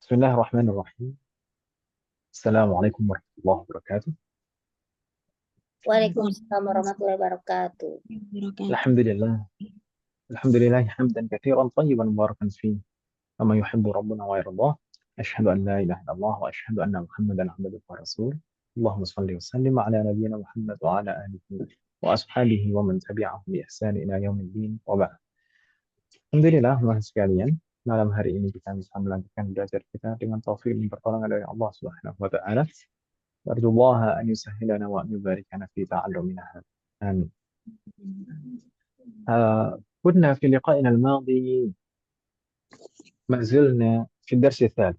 Bismillahirrahmanirrahim. Assalamualaikum warahmatullahi wabarakatuh. Waalaikumsalam warahmatullahi wabarakatuh. Alhamdulillah. Alhamdulillah hamdan katsiran tayyiban mubarakan fihi. Kama yuhibbu rabbuna wa yardah. Asyhadu an la ilaha illallah wa asyhadu anna Muhammadan abduhu wa rasuluh. Allahumma shalli wa sallim ala nabiyyina Muhammad wa ala alihi wa ashabihi wa man tabi'ahum bi ihsan ila yaumiddin wa ba'd. Alhamdulillah, teman sekalian, malam hari ini kita bisa melanjutkan belajar kita dengan taufik dan pertolongan dari Allah Subhanahu wa taala. أرجو الله أن يسهلنا وأن يباركنا في تعلمنا هذا. آمين. كنا في لقائنا الماضي ما زلنا في الدرس الثالث،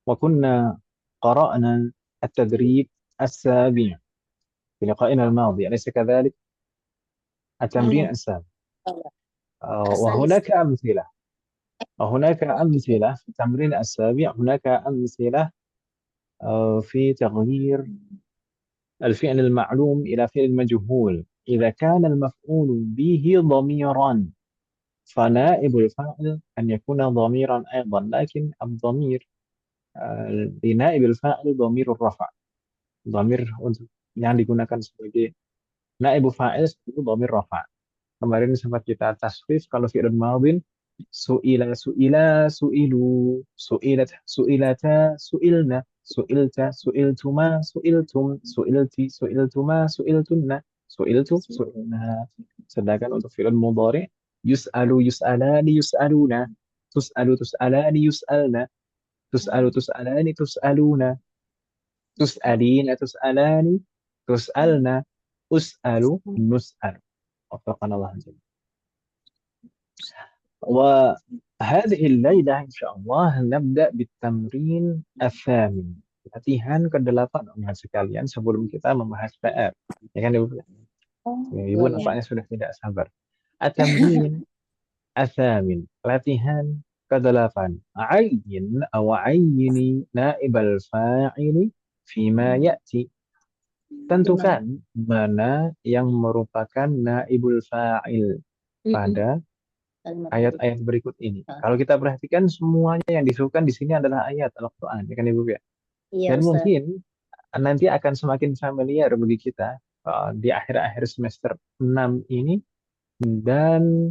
وكنا قرأنا التدريب السابع في لقائنا الماضي، أليس كذلك؟ التمرين السابع. وهناك أمثلة في التمرين السابع، هناك أمثلة في تغيير الفعل المعلوم إلى فعل مجهول إذا كان المفعول به ضميرا، فنائب الفاعل أن يكون ضميرا أيضا، لكن الضمير لنائب الفاعل ضمير الرفع. Dhamir untuk yang digunakan sebagai naib fa'il itu dhamir rafa. Kemarin sempat kita tasrif kalau fi'il madhin su'ila su'ila su'ilu su'ilat su'ilata su'ilna su'ilta su'iltuma su'iltum su'ilti su'iltuma su'iltunna su'iltu su'ilna. Sedangkan untuk fi'il mudhari yus'alu yus'alani yus'aluna tus'alu tus'alani yus'alna tus'alu tus'alani tus'aluna tus'alina tus'alani tus'alna us'alu nus'al. وفقنا الله جل. وهذه الليلة إن شاء الله نبدأ بالتمرين الثامن. Latihan ke-8 teman sekalian sebelum kita membahas PR. Ya kan Ibu? Ibu nampaknya sudah tidak sabar. At-tamrin الثامن. Latihan ke-8. Ayyin aw ayyini naib al-fa'ili fima ya'ti. Tentukan mana yang merupakan naibul fa'il pada ayat-ayat berikut ini. Kalau kita perhatikan semuanya yang disebutkan di sini adalah ayat Al-Qur'an, ya kan Ibu ya? Iya, Dan Ustaz. mungkin nanti akan semakin familiar bagi kita di akhir-akhir semester 6 ini dan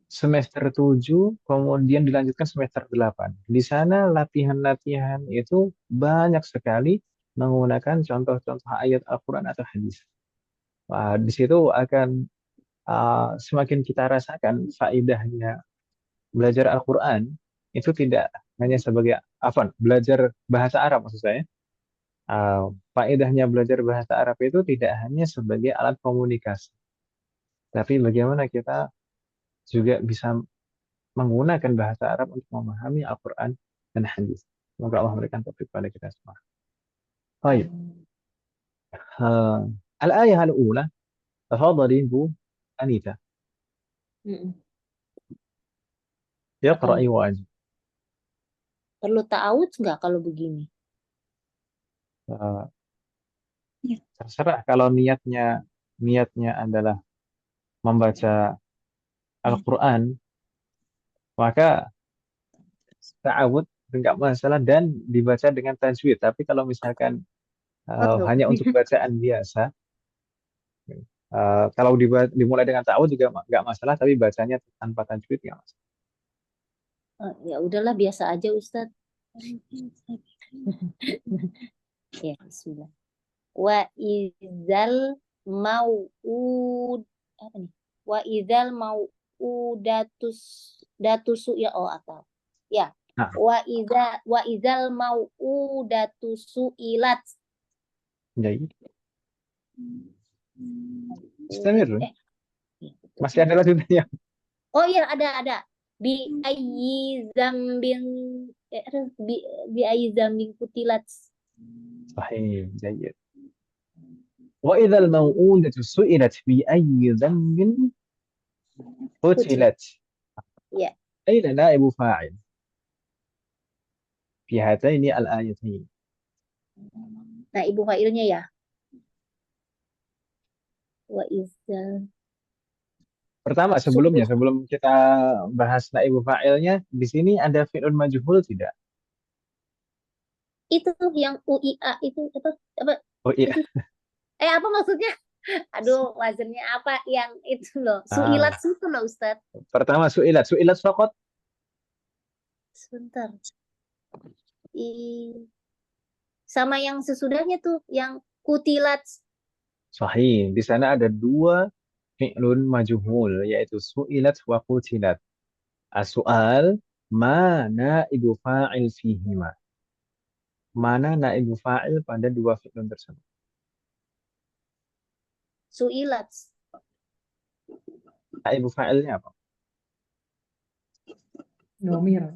semester 7 kemudian dilanjutkan semester 8. Di sana latihan-latihan itu banyak sekali menggunakan contoh-contoh ayat Al-Quran atau hadis. Di situ akan semakin kita rasakan faedahnya belajar Al-Quran itu tidak hanya sebagai belajar bahasa Arab maksud saya. Faedahnya belajar bahasa Arab itu tidak hanya sebagai alat komunikasi, tapi bagaimana kita juga bisa menggunakan bahasa Arab untuk memahami Al-Quran dan hadis. Semoga Allah memberikan taufik pada kita semua. Baik. Al-ayah al-ula. Tafadhali Bu Anita. Yaqra'i wa ajib. Perlu ta'awudz nggak kalau begini? Terserah kalau niatnya adalah membaca Al-Quran, maka ta'awud enggak masalah dan dibaca dengan tajwid. Tapi kalau misalkan hanya untuk bacaan biasa, kalau dimulai dengan ta'awud juga enggak masalah, tapi bacanya tanpa tajwid enggak masalah. Ya udahlah biasa aja Ustaz. Ya, bismillah. Wa idzal mau'ud apa nih? Wa idzal mau'udatus ya atau ya. Nah. Wa idzal mau'udatu su'ilat. Jadi istamir. Masih ada lanjutannya. Oh iya ada. Bi ayyi zambin bi ayyi zambin kutilat. Sahih, جيد. وإذا الموءودة سئلت بأي ذنب قتلت. أين نائب فاعل في هاتين الآيتين؟ Naibu fa'ilnya ya. Wa idzal Pertama, Su'ila sebelum kita bahas naibu fa'ilnya, di sini ada fi'lun majhul tidak? itu tuh yang UIA itu apa apa Oh iya. itu apa maksudnya? Aduh, wazannya apa yang itu loh. Su'ilat Ah, itu loh, Ustadz. pertama su'ilat. Su'ilat faqat. Sebentar. I, sama yang sesudahnya tuh, yang kutilat. Sahih. Di sana ada dua fi'lun majhul, yaitu su'ilat wa qutilat. As-su'al, ma naibu fa'il fihima. Mana naibu fa'il pada dua fi'lun tersebut? Su'ilat. Naibu fa'ilnya apa? Domir.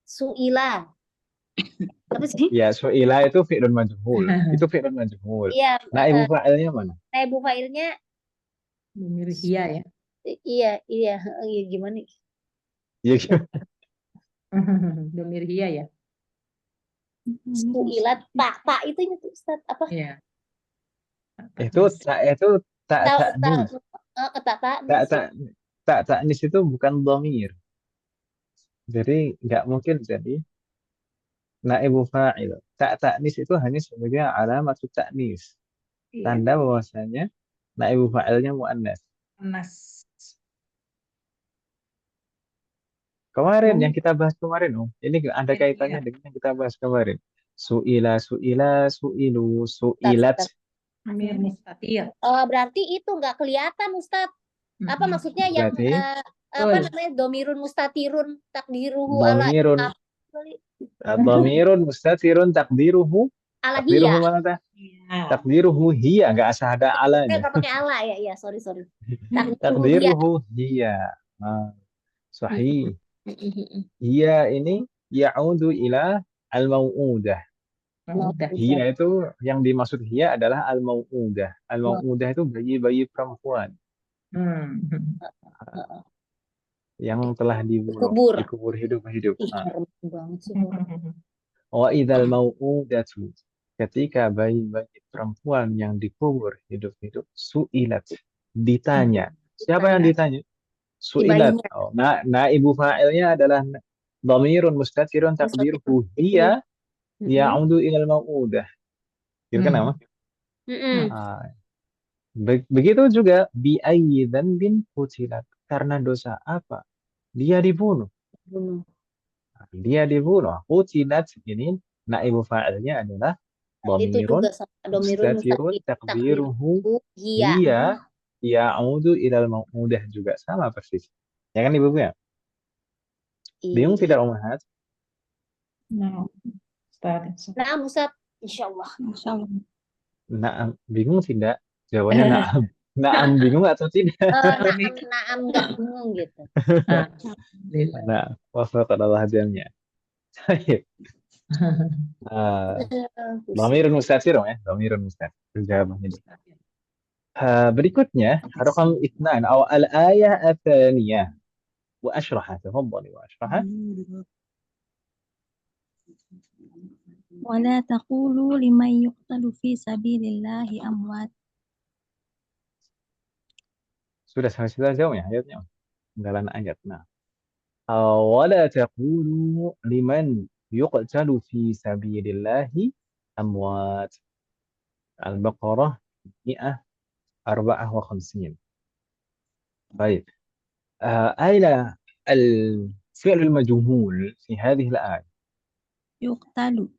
Su'ila. Apa sih? Ya, su'ila itu fi'lun majhul. Itu fi'lun majhul. Iya, Naibu fa'ilnya mana? naibu fa'ilnya Domir hia ya. iya, iya, iya gimana? Ya, gimana? Domir hia ya. Su'ilat. Pak itu tuh, Ustadz. Apa? Iya. Itu tak Tak, tak, taknis. tak, Tak nis. tak tak taknis itu bukan dhamir. Jadi nggak mungkin jadi naibu fa'il. Tak taknis itu hanya sebagai alamat taknis. Iya. Tanda bahwasanya naibu fa'ilnya muannas. Panas. Kemarin yang Domir. kita bahas kemarin, ini ada kaitannya Iya. dengan yang kita bahas kemarin. Su'ila, su'ilu, Bentar, su'ilat. bentar. Domir mustatir. Berarti itu nggak kelihatan, Ustadz. Apa maksudnya yang Berarti apa Betul. namanya domirun mustatirun takdiruhu ala dhamirun dhamirun mustatirun ala takdiruhu hiya. mana tah? Iya. Takdiruhu hiya, nggak asal ada alanya. Nggak pakai ala ya, ya sorry sorry. Takdiruhu hiya. Takdiruhu hiya. Ah, sahih. Hiya ini ya'udu ila al-mau'udah. Udah. Hiya itu yang dimaksud hiya adalah al-mau'udah. Al-mau'udah itu bayi-bayi perempuan Hmm. yang telah dibunuh, Kubur. dikubur hidup-hidup. Ih, serem banget sih. Wa idzal mau'udatu, ketika bayi-bayi perempuan yang dikubur hidup-hidup, su'ilat, ditanya. Siapa yang ditanya? Si Su'ilat. bayinya. Oh, naibu fa'ilnya adalah dhamirun mustatirun taqdiruhu hiya ya'udu ilal mau'udah. Gitu kan nama? Ah, begitu juga bi ayyi dzanbin qutilat. Karena dosa apa? Dia dibunuh. Bunuh. Dia dibunuh. Qutilat ini naibu fa'ilnya adalah Itu dhamirun juga sama domirun mustatirun mustatir takdiruhu takdiruhu hiya. hiya ya'udu ilal mau'udah, juga sama persis. Ya kan Ibu ya? Bingung Iya. tidak Umahat? Nah, Ustaz. Nah, Ustaz, insyaallah. Insyaallah. Naam, bingung tidak? Jawabannya naam. Naam bingung atau tidak? Naam nggak bingung gitu. Alhamdulillah. Nah, wafaqallah jamnya. Baik. Dhamirun mustatir ya, dhamirun mustatir. Jawabannya. berikutnya رقم 2 أو الآية الثانية وأشرحها تفضلي وأشرحها. ولا تقولوا لمن يقتل في سبيل الله أموات. sudah jauh ya ayatnya, penggalan ayat. Nah, ولا تقولوا لمن يقتل في سبيل الله أموات. البقرة 154. طيب، أين الفعل المجهول في هذه الآية؟ يقتل.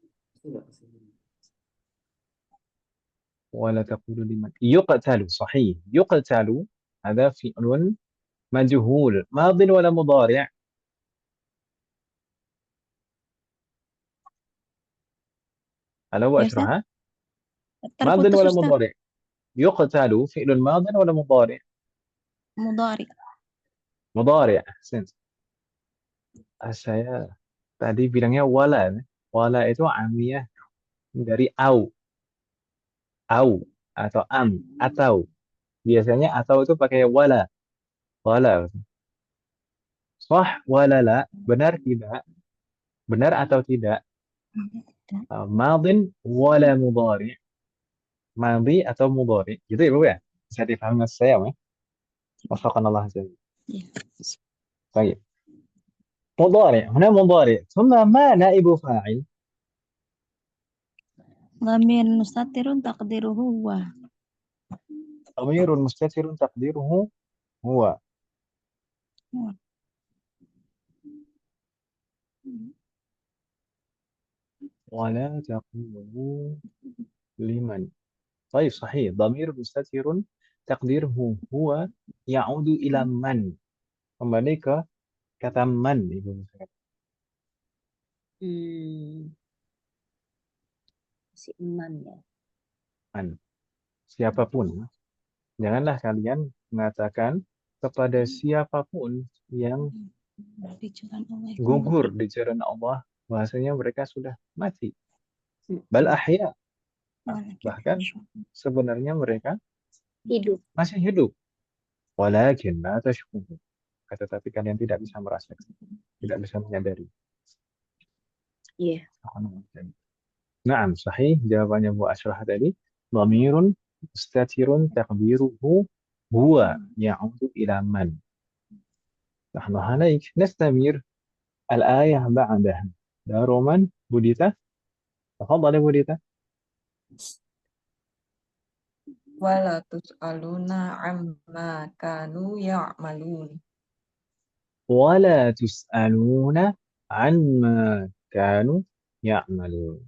ولا تقولوا لمن يقتل. صحيح، يقتل هذا فعل مجهول ماض ولا مضارع؟ ألا يا أستاذ أشرحها؟ ماض terputus ولا Ustaz. مضارع؟ يقتل فعل ماض ولا مضارع؟ Mudhari. مضارع. أحسنت. Saya tadi bilangnya wala. Wala itu amiyah dari au atau atau. Biasanya atau itu pakai wala. Wala. Sah wala la, benar tidak? Benar atau tidak? Madin wala mudhari. Madhi atau mudhari. Gitu ya Bu ya? Bisa dipahami maksud saya, ya? وفقنا الله جميعا. Iya. طيب مضارع، هنا مضارع ثم ما نائب فاعل. ضمير مستتر تقديره هو. ضمير مستتر تقديره هو. ولا تقولوا لمن. طيب صحيح، ضمير مستتر تقديره هو يعود إلى من. Kembali ke kata man, Ibu. Hmm, si Eman ya. Man. Siapapun. Janganlah kalian mengatakan kepada siapapun yang Di jalan Allah itu gugur mati. di jalan Allah, bahasanya mereka sudah mati. Hmm, Bal ahya. Walakin Bahkan sebenarnya mereka hidup. masih hidup. Walakin la tashkurun. Tetapi kalian tidak bisa merasakan, tidak bisa menyadari. Iya. Naam, sahih. Jawabannya Bu Ashrah tadi. Dhamirun mustatirun taqdiruhu huwa ya'udu ila man. نحن عليك نستمر الآية بعدها. دار من بوديتا. تفضل يا بوديتا. Wala tus'aluna amma kanu ya'malun. ولا تسألون عما كانوا يعملون.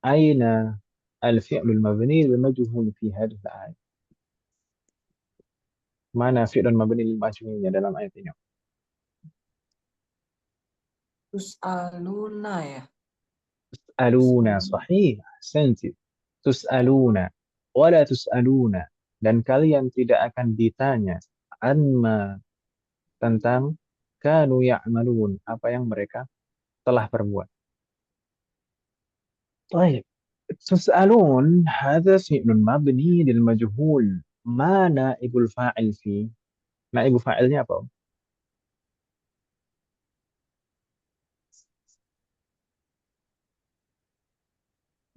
أين الفعل المبني للمجهول في هذه الآية؟ Mana fi'lun mabni lil majhulnya dalam ayat ini? Tus'aluna ya. Aluna, sahih. Ahsanti. Tus'aluna. Wala tus'aluna. Dan kalian tidak akan ditanya anma, tentang kanu ya'malun, apa yang mereka telah perbuat. طيب تسألون هذا فعل مبني للمجهول. ما نائب الفاعل فيه؟ نائب فاعilnya apa?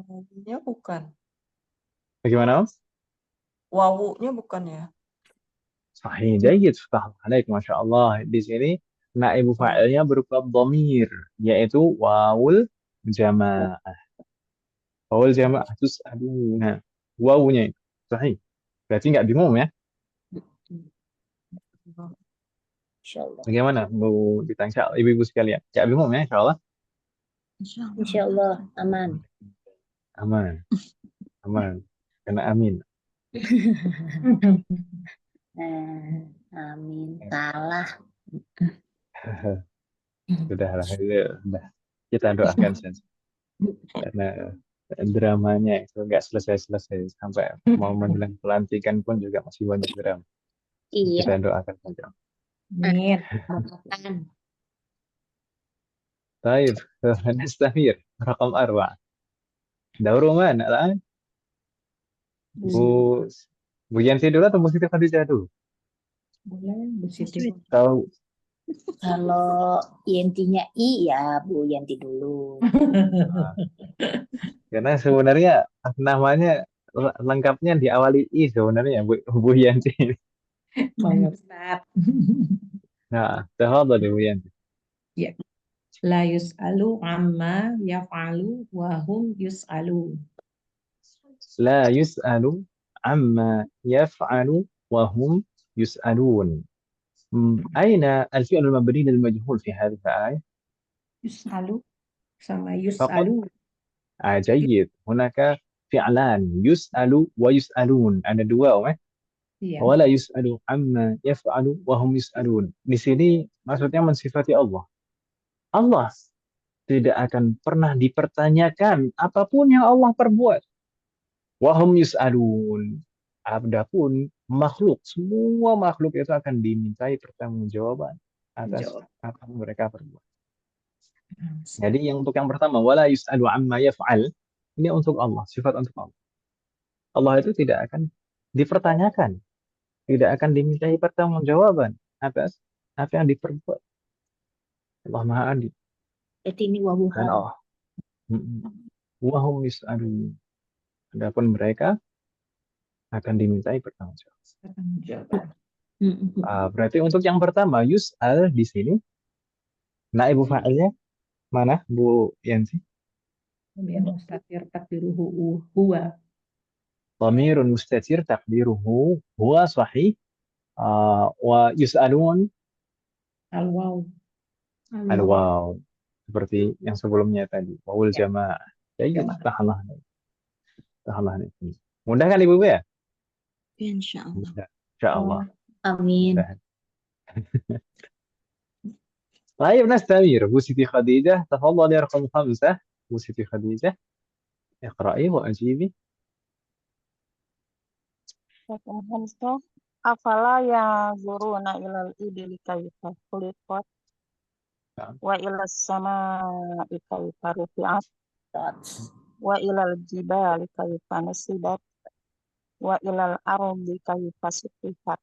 Wawunya bukan. Bagaimana? Wawunya bukan ya. Sahih, jayid, فتح عليك, Masya Allah. Di sini naibu fa'ilnya berupa dhamir, yaitu wawul jamaah. Wawul jamaah tus'aluna. Wawunya itu. Sahih. Berarti nggak bingung ya? Insyaallah. Bagaimana Bu Ditangsa, ibu-ibu sekalian? Nggak bingung ya, insya Allah? Insyaallah. Insyaallah aman. Aman. Aman. Karena amin. Amin. Salah. Sudahlah, sudah. Kita doakan saja. Karena dramanya itu nggak selesai-selesai. Sampai mau menjelang pelantikan pun juga masih banyak drama. Iya. Kita doakan saja. Amin. Makan. طيب نستمر. رقم 4. دور من الآن؟ Bu Bu Yanti dulu atau Bu Siti Khadijah dulu? Boleh, Bu Siti. Tahu Kalau Yantinya I ya Bu Yanti dulu. karena sebenarnya namanya lengkapnya diawali I sebenarnya Bu Yanti. Bang Ustaz. Nah, tafadhali Bu Yanti. Ya. La yus'alu amma yaf'alu wa hum yus'alun. لا يسأل عما يفعل وهم يسألون. أين الفعل المبني للمجهول في هذه الآية؟ Yus'alu sama فقط. yus'alu. جيد. هناك فعلان يسأل ويسألون. Ada dua, Iya. wala yus'alu amma yaf'alu wa hum yus'alun. Di sini maksudnya mensifati Allah. Allah tidak akan pernah dipertanyakan apapun yang Allah perbuat. Wa hum yus'alun. Adapun makhluk, semua makhluk itu akan dimintai pertanggungjawaban atas apa yang mereka perbuat. Jadi untuk yang pertama, wala yus'alu amma yaf'al, ini untuk Allah, sifat untuk Allah. Allah itu tidak akan dipertanyakan, tidak akan dimintai pertanggungjawaban atas apa yang diperbuat. Allah Maha Adil. Berarti ini wawu Dan hal. Allah. Wahum yus'alun. Adapun mereka akan dimintai pertanggungjawaban. Pertanggungjawaban. Berarti untuk yang pertama yus'al di sini naibu fa'ilnya mana Bu Yanti? Kemudian mustatir takdiruhu huwa. Dhamirun mustatir taqdiruhu huwa sahih. Wa yus'alun Al-waw. al-waw. Seperti yang sebelumnya tadi. Wawul Ya. jamaah. Jadi Jamaah. tahanlah nih. Mudah kan Ibu ya? Insya Allah. Mudah. Insyaallah. Amin. Mudah. طيب نستمر. Bu Siti Khadijah, تفضلي رقم 5. Bu Siti Khadijah, اقرأي وأجيبي. Rakaat Hamzah. Afala yanzuruna ilal ibili kaifa khuliqat Nah, wa ilas samaa'i kaifa rufi'at wa ilal jibali kaifa nusibat wa ilal ardi kaifa sutihat.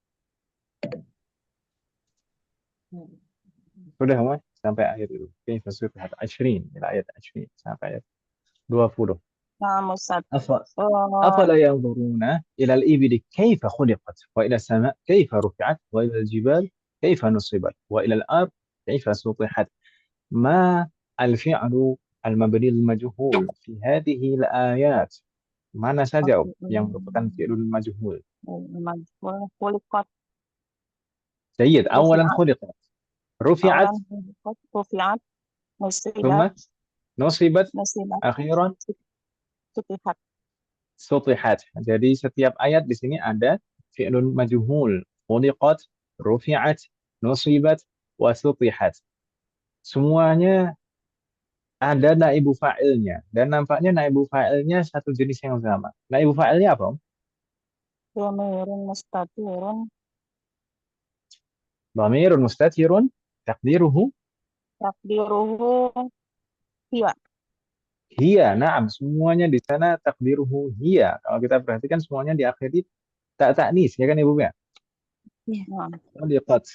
sudah semua sampai ayat itu. Kaifa sutihat 20 ila ayat 20 sampai ayat 20. Nah, Musad. أفلا ينظرون إلى الإبل كيف خلقت وإلى السماء كيف رفعت وإلى الجبال كيف نصبت وإلى الأرض كيف سطحت. ما الفعل المبني المجهول في هذه الآيات؟ mana saja yang merupakan fi'lul majhul? Majhul khuliqat. جيد. أولا خلقت، رفعت، Awalan khuliqat, rufi'at, ثم nusibat, نصبت، nusibat, أخيرا sutihat. sutihat. Jadi setiap ayat di sini ada fi'lun majhul. Khuliqat, rufi'at, nusibat, wa sutihat. Semuanya ada naibu fa'ilnya. Dan nampaknya naibu fa'ilnya satu jenis yang sama. Naibu fa'ilnya apa? Dhamirun mustatirun Dhamirun mustatirun takdiruhu takdiruhu hiya. hiya. Naam, semuanya di sana takdiruhu hiya. Kalau kita perhatikan semuanya diakhiri tak taknis, ya kan Ibu ya? Nah, خلقت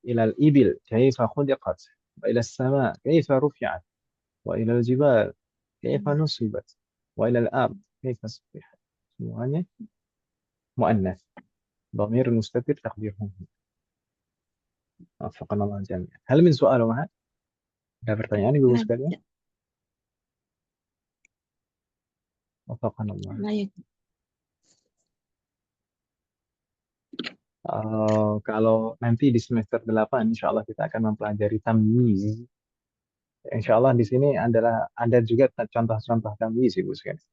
إلى الإبل كيف خلقت وإلى السماء كيف رفعت وإلى الجبال كيف نصبت وإلى الأرض كيف سطحت. semuanya مؤنث ضمير مستتر تقديره هو. وفقنا الله جميعا. هل من سؤال معك؟ Ada pertanyaan Ibu sekalian? وفقنا الله. Kalau nanti di semester 8 insya Allah kita akan mempelajari tamyiz. Insya Allah di sini ada juga contoh-contoh tamyiz Ibu sekalian.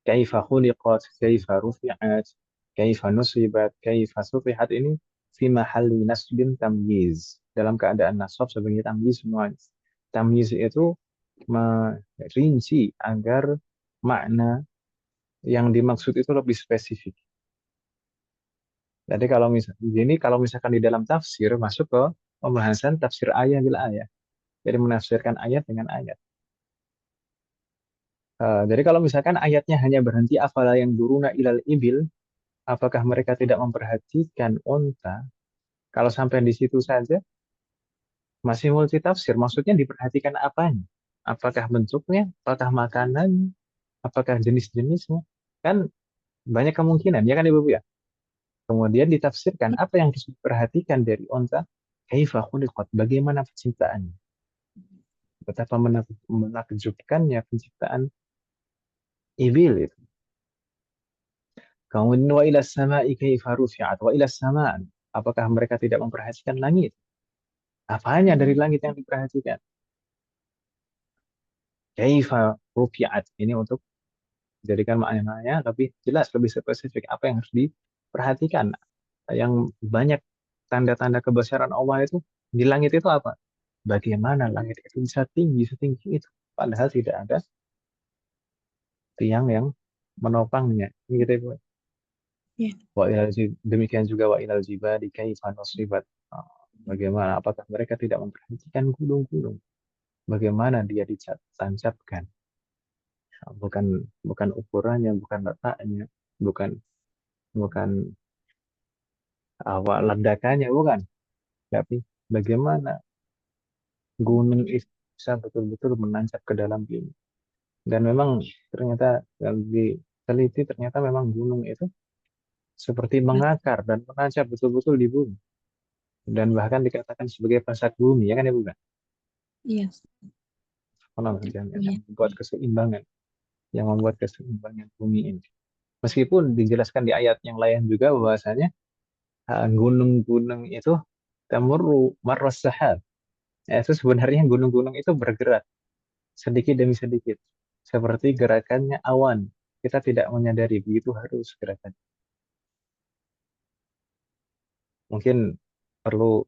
Kaifa khuliqat, kaifa rufi'at, kaifa nusibat, kaifa sutihat, ini fi mahalli nasbin tamyiz. Dalam keadaan nasab sebagai tamyiz semuanya. Tamyiz itu merinci agar makna yang dimaksud itu lebih spesifik. Jadi kalau misalkan di dalam tafsir masuk ke pembahasan tafsir ayat bil ayat. Jadi menafsirkan ayat dengan ayat. Jadi kalau misalkan ayatnya hanya berhenti afala yang duruna ilal ibil, apakah mereka tidak memperhatikan unta? Kalau sampai di situ saja masih multitafsir. Maksudnya diperhatikan apanya? Apakah bentuknya? Apakah makanan? Apakah jenis-jenisnya? Kan banyak kemungkinan, ya kan Ibu ya? Kemudian ditafsirkan apa yang harus diperhatikan dari unta, kaifa khuliqat, bagaimana penciptaannya. Betapa menakjubkannya penciptaan ibil itu. Kemudian wa ila sama'i kaifa rufi'at, wa ila sama', apakah mereka tidak memperhatikan langit? Apanya dari langit yang diperhatikan? Kaifa rufi'at, ini untuk jadikan maknanya lebih jelas, lebih spesifik apa yang harus diperhatikan. Yang banyak tanda-tanda kebesaran Allah itu di langit itu apa? Bagaimana langit itu bisa tinggi setinggi itu, padahal tidak ada tiang yang menopangnya. Ini kita Ibu. Ya. Demikian juga wa ilal jibali kaifa nusibat. Bagaimana? Apakah mereka tidak memperhatikan gunung-gunung? Bagaimana dia ditancapkan? Bukan ukurannya, bukan letaknya, bukan ledakannya, bukan. Tapi bagaimana gunung itu bisa betul-betul menancap ke dalam bumi. Dan memang ternyata teliti ternyata memang gunung itu seperti mengakar dan menancap betul-betul di bumi. Dan bahkan dikatakan sebagai pesak bumi, ya kan ya bukan? Iya. Yang membuat keseimbangan, yang membuat keseimbangan bumi ini. Meskipun dijelaskan di ayat yang lain juga bahwasanya gunung-gunung itu tamurru marras sahab. Itu sebenarnya gunung-gunung itu bergerak sedikit demi sedikit, seperti gerakannya awan. Kita tidak menyadari begitu harus gerakan. Mungkin perlu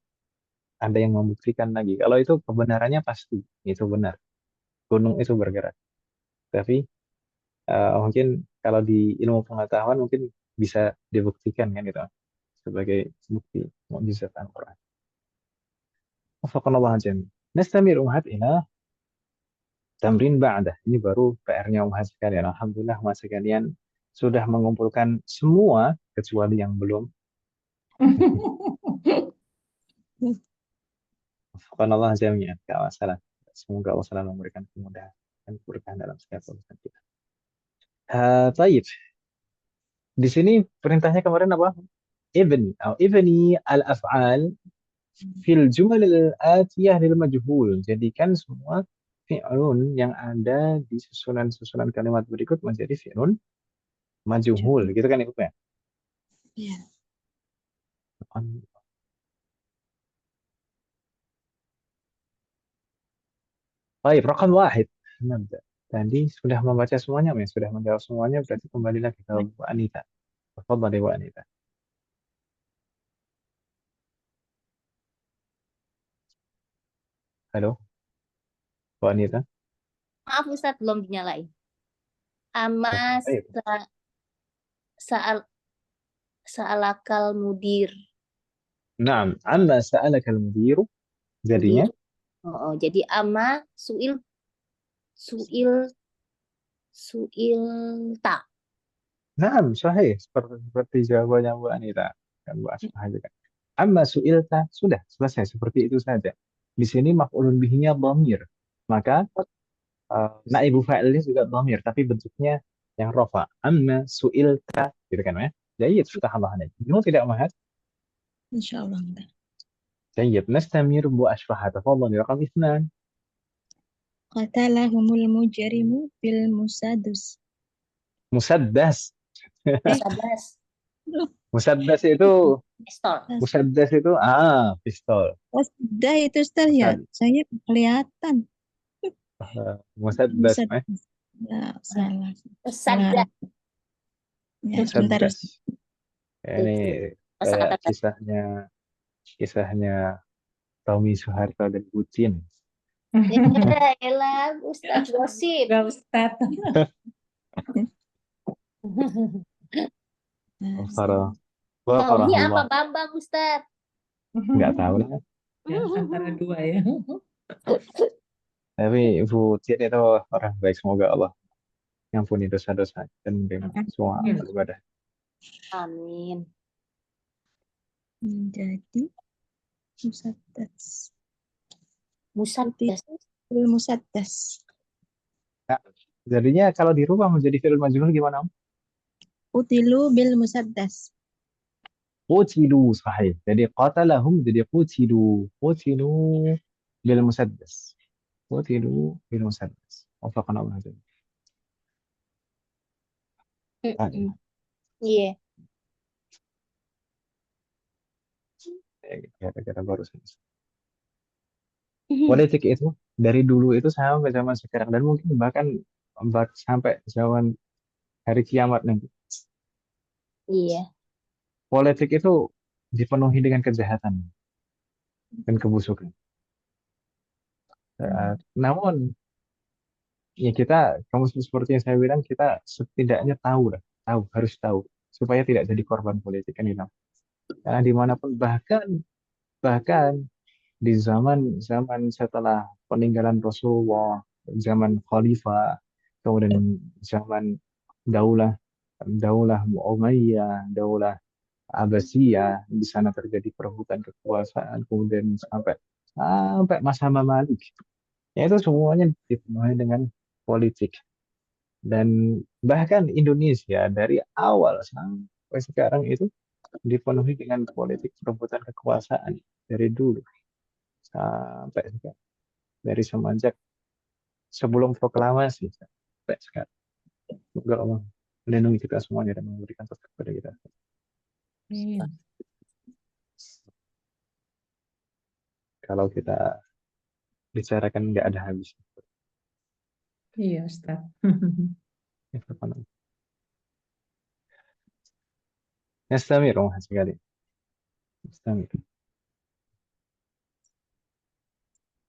ada yang membuktikan lagi. Kalau itu kebenarannya pasti itu benar. Gunung itu bergerak. Tapi mungkin kalau di ilmu pengetahuan mungkin bisa dibuktikan kan gitu sebagai bukti mukjizat Al-Quran. Wafaqanallahu jami'. Nastamir umhat ila tamrin ba'dah. Ini baru PR-nya umhat sekalian. Alhamdulillah umhat sekalian sudah mengumpulkan semua kecuali yang belum. Wafaqanallahu jami'an. Gak masalah. Semoga Allah selalu memberikan kemudahan dan keberkahan dalam setiap urusan kita. Taib. Di sini perintahnya kemarin apa? Ibni al-af'al fil jumal al-atiyah lil majhul. Jadikan semua fi'lun yang ada di susunan-susunan kalimat berikut menjadi fi'lun majhul. Gitu kan Ibu ya? Iya. Baik, raqam wahid. Nabda. Tadi sudah membaca semuanya, sudah menjawab semuanya, berarti kembali lagi ke Bu Anita. Tafadhali Bu Anita. Halo, Bu Anita. Maaf Ustadz, belum dinyalain. Ama Baik. sa'al sa'alakal mudir. Naam, amma sa'alaka al-mudiru. Jadinya Jadi ama suil tak. Naam, sahih. Seperti jawabannya Bu Anita. Dan Bu Asmah juga. Amma su'ilta, sudah selesai. Seperti itu saja. Di sini maf'ulun bihinya dhamir. Maka naibu fa'ilnya juga dhamir. Tapi bentuknya yang rofa. Amma su'ilta. Gitu kan ya. Jayid, futahallah alaik. Kamu tidak mahat? Insyaallah enggak. Jayid. Nastamir Bu Asfah. Tafadhali raqam 2. Qatalahumul mujrimu bil musaddas. Musaddas. Musaddas. Musaddas itu Pistol. Musaddas itu pistol. Sudah itu Ustaz ya. Saya kelihatan. Musaddas. Musaddas. Ya, salah. Musaddas. Ya, sebentar. Musaddas. Ini kayak kisahnya Tommy Soeharto dan Putin. Ya elah, Ustaz gosip. Enggak Ustaz. Tommy apa Bambang Ustaz? Nggak tahu lah. Ya, antara dua ya. Tapi Ibu Tian itu orang baik, semoga Allah ngampuni dosa-dosa dan memberikan semua amal ibadah. Amin. Menjadi musaddas. Musaddas. Bil musaddas. Nah, jadinya kalau dirubah menjadi fi'il majhul gimana? Utilu bil musaddas. Qutilu, sahih. Jadi qatalahum jadi qutilu bil musaddas. Qutilu bil musaddas. Wafaqana Allah. Iya. Kira-kira baru saja. Politik itu dari dulu itu sampai zaman sekarang dan mungkin bahkan sampai zaman hari kiamat nanti. Iya. Politik itu dipenuhi dengan kejahatan dan kebusukan. Namun ya kamu seperti yang saya bilang, kita setidaknya harus tahu supaya tidak jadi korban politik kan gitu. Karena dimanapun bahkan di zaman setelah peninggalan Rasulullah, zaman Khalifah, kemudian zaman Daulah Umayyah, Daulah Abbasiyah, di sana terjadi perebutan kekuasaan, kemudian sampai masa Mamalik. Ya itu semuanya dipenuhi dengan politik. Dan bahkan Indonesia dari awal sampai sekarang itu dipenuhi dengan politik perebutan kekuasaan dari dulu sampai sekarang. Dari semenjak sebelum proklamasi sampai sekarang. Semoga Allah melindungi kita semuanya dan memberikan taufik kepada kita. Iya. Kalau kita bicarakan nggak ada habis. Iya, Ustaz. نستمر مع sekali. نستمر.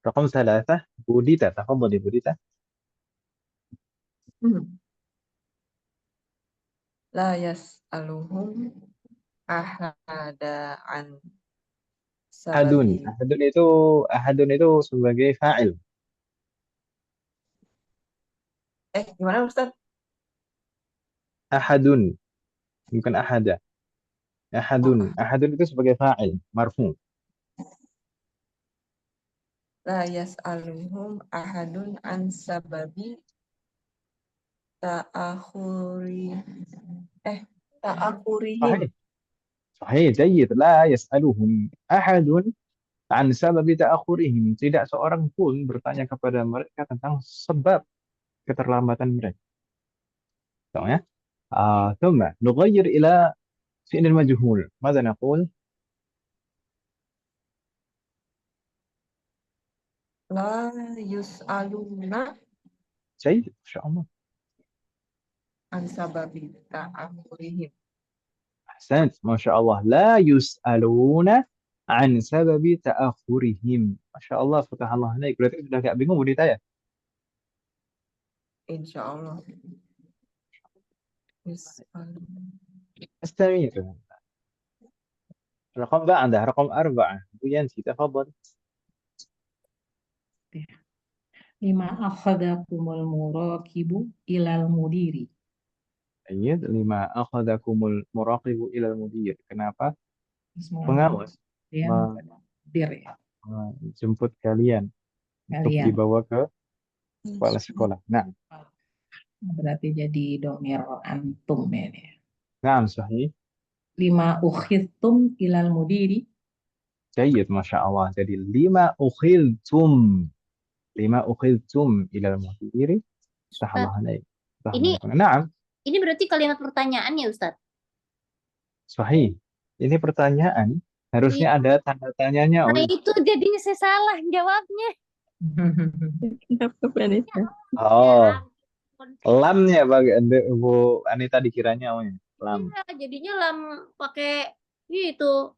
رقم 3 بوديتا تفضلي بوديتا. La yas'aluhum ahada an Ahadun. sababi. Ahadun itu sebagai fa'il. Gimana Ustaz? Ahadun bukan ahada. Ahadun. Ahadun itu sebagai fa'il, marfu. La yas'aluhum ahadun an sababi ta'akhurihim. صحيح. صحيح جيد. لا يسألهم أحد عن سبب تأخرهم. Tidak seorang pun bertanya kepada mereka tentang sebab keterlambatan mereka. تمام ya? ثم نغير إلى فعل المجهول. ماذا نقول؟ La yus'aluna جيد ما شاء الله. an sababi ta'akhurihim. أحسنت ما شاء الله. لا يسألون عن سبب تأخرهم. ما شاء الله فتح الله عليك. Berarti sudah gak bingung Budita ya? Insyaallah. Yus'aluna. استمر. رقم بعده رقم 4. Bu Yanti تفضل. Lima akhadakumul muraqibu ilal mudiri. Ayat 5 akhadakumul muraqibu ilal mudir. Kenapa? Semua Pengawas yang me- mudir ya. jemput kalian untuk Kalian. dibawa ke kepala sekolah. Nah, Berarti jadi domir antum ya. Ini. نعم صحيح. Lima ukhidtum ilal mudiri. جيد ما شاء الله. Jadi 5 ukhiltum. 5 ukhiltum ilal mudir. Sahallah alaik. Ini- Naam. Ini berarti kalimat pertanyaan ya Ustadz? Sahih. Ini pertanyaan. Harusnya ada tanda tanyanya. Nah itu jadinya saya salah jawabnya. Kenapa Vanessa? Oh, lamnya Bu Anita dikiranya lam. Iya, jadinya lam pakai gitu.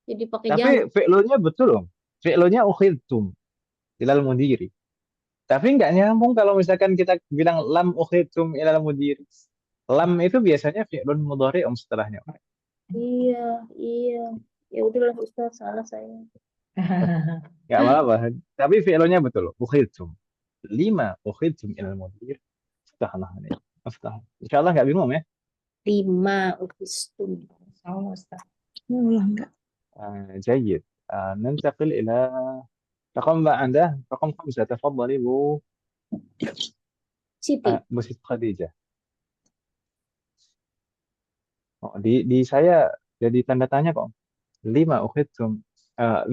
Jadi pakai Tapi jam. fi'lunya betul loh. Fi'lunya ukhiltum ilal mudiri. Tapi nggak nyambung kalau misalkan kita bilang lam ukhiltum ilal mudiri. Lam itu biasanya fi'lun mudhari setelahnya. Iya, iya. Ya udahlah Ustadz, salah saya. Nggak apa-apa. Tapi fi'lunya betul loh. Ukhiltum. 5 ukhiltum ilal mudir. Astaghfirullah. Astaghfirullah. Insyaallah nggak bingung ya. 5 ukhistum. Salah Ustaz. Ulang enggak? جيد. ننتقل إلى رقم بعده رقم 5. تفضلي Siti. Bu Siti Khadijah. Oh, di saya jadi tanda tanya kok. 5 ukhidtum 5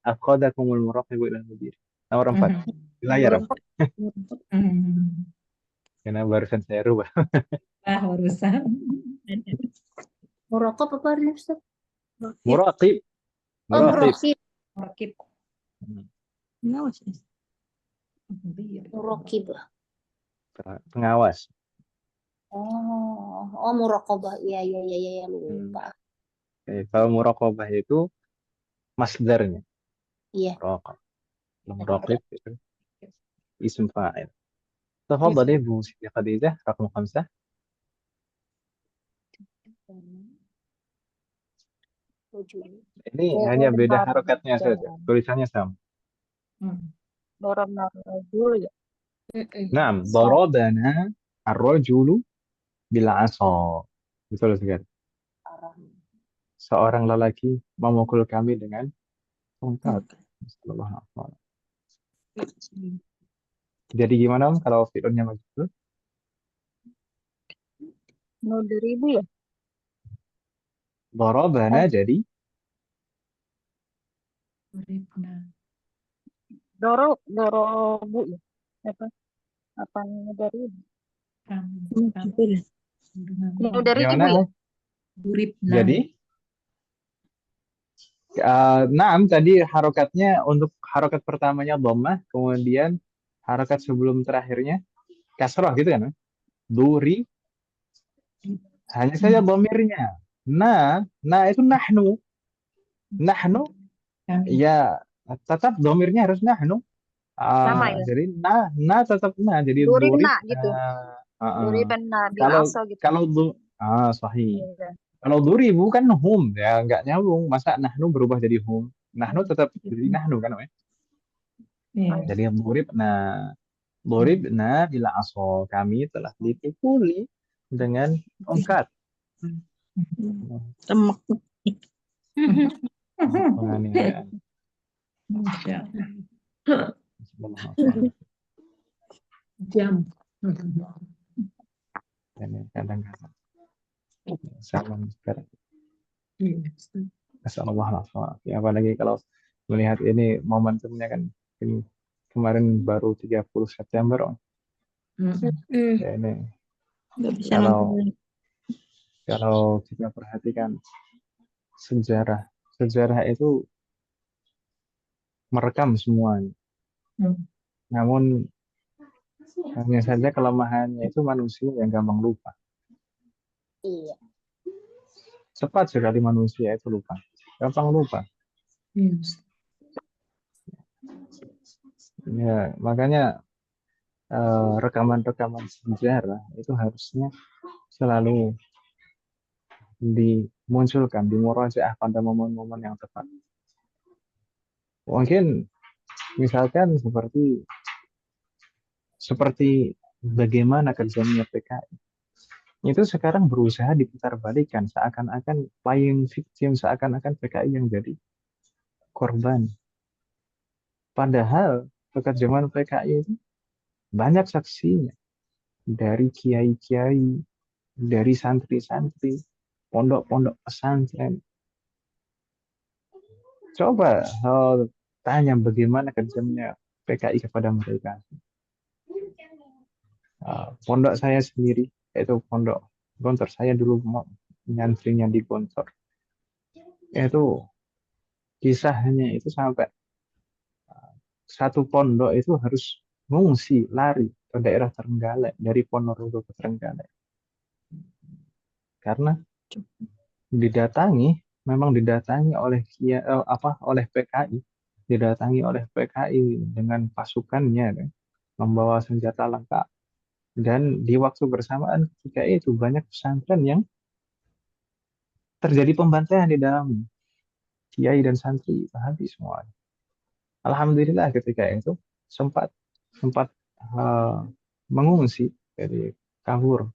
akhadakumul muraqibu ilal mudir. Nomor 4. Di layar. Karena barusan saya rubah. Barusan. Muraqab apa artinya Ustadz? Muraqib. Oh, Muraqib. muraqib. Rakib. Pengawas ya? Muraqib. Pengawas. Oh, muraqabah. Iya, lupa. Kalau muraqabah itu masdarnya. Iya. Muraqab. Muraqib itu isim fa'il. تفضلي Bu Siti Khadijah رقم 5. Ini hanya beda harokatnya saja. Tulisannya sama. Dorobna rajul ya. Naam, darabana ar-rajulu bil 'asa. Betul sekali. Seorang lelaki memukul kami dengan tongkat. Sallallahu alaihi wasallam. Jadi gimana Om kalau fi'ilnya begitu? Nudribu ya. Dorobana jadi Duribna. Dorobu ya. Apa nudribu? Kami Mujibul. Nudribu ya. gimana? Duribna. Jadi naam tadi harokatnya untuk harokat pertamanya dhammah, kemudian harokat sebelum terakhirnya kasrah gitu kan? Duri hanya saja dhamirnya. Nah itu nahnu. Nahnu Kami. ya tetap dhamirnya harus nahnu. Sama ya. Jadi tetap jadi durib. Duribna gitu. Duribna bil Kalau asa gitu. kalau sahih. Iya. Kalau duribu kan hum ya nggak nyambung. Masa nahnu berubah jadi hum? Nahnu tetap jadi nahnu kan? Iya. Jadi Dorib bila aso kami telah dipukuli dengan tongkat. Temek. Penganiayaan. Masya Allah. Jam. Ini kadang-kadang salam sekarang. Iya. Assalamualaikum. Ya, apalagi kalau melihat ini momentumnya kan ini kemarin baru 30 September. Ya, ini Nggak bisa Kalau- nonton. kalau kita perhatikan sejarah itu merekam semuanya. Namun hanya saja kelemahannya itu manusia yang gampang lupa. Iya. Cepat sekali manusia itu lupa. Gampang lupa. Iya. Ya, makanya rekaman-rekaman sejarah itu harusnya selalu dimunculkan, dimurajaah pada momen-momen yang tepat. Mungkin misalkan seperti bagaimana kerjanya PKI. Itu sekarang berusaha diputarbalikan seakan-akan playing victim, seakan-akan PKI yang jadi korban. Padahal pekerjaan PKI itu banyak saksinya. Dari kiai-kiai, dari santri-santri, pondok-pondok pesantren. Coba tanya bagaimana kerjanya PKI kepada mereka. Pondok saya sendiri, yaitu pondok Gontor. Saya dulu nyantrinya di Gontor. Itu kisahnya itu sampai satu pondok itu harus mengungsi, lari ke daerah Trenggalek, dari Ponorogo ke Trenggalek. Karena memang didatangi oleh PKI, dengan pasukannya kan, membawa senjata lengkap. Dan di waktu bersamaan ketika itu banyak pesantren yang terjadi pembantaian di dalam, kiai dan santri habis semua. Alhamdulillah ketika itu sempat mengungsi dari kabur.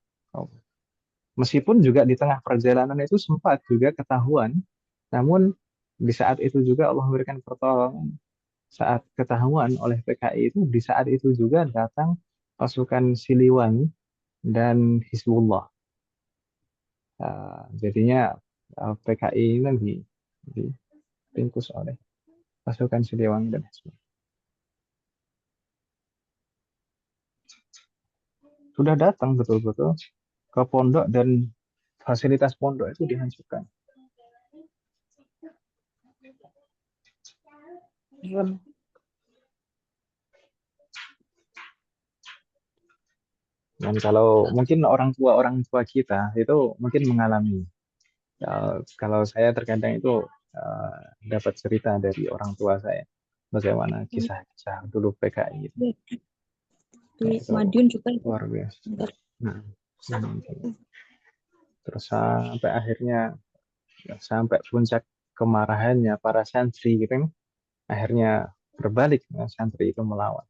Meskipun juga di tengah perjalanan itu sempat juga ketahuan, namun di saat itu juga Allah memberikan pertolongan. Saat ketahuan oleh PKI itu, di saat itu juga datang pasukan Siliwangi dan Hizbullah. Jadinya PKI ini diringkus oleh pasukan Siliwangi dan Hizbullah. Sudah datang betul-betul ke pondok dan fasilitas pondok itu dihancurkan. Dan kalau mungkin orang tua kita itu mungkin mengalami. Kalau saya terkadang itu dapat cerita dari orang tua saya bagaimana kisah-kisah dulu PKI itu. Di Itu Madiun juga itu. luar biasa. Terus sampai puncak kemarahannya para santri gitu kan, akhirnya berbalik, santri itu melawan.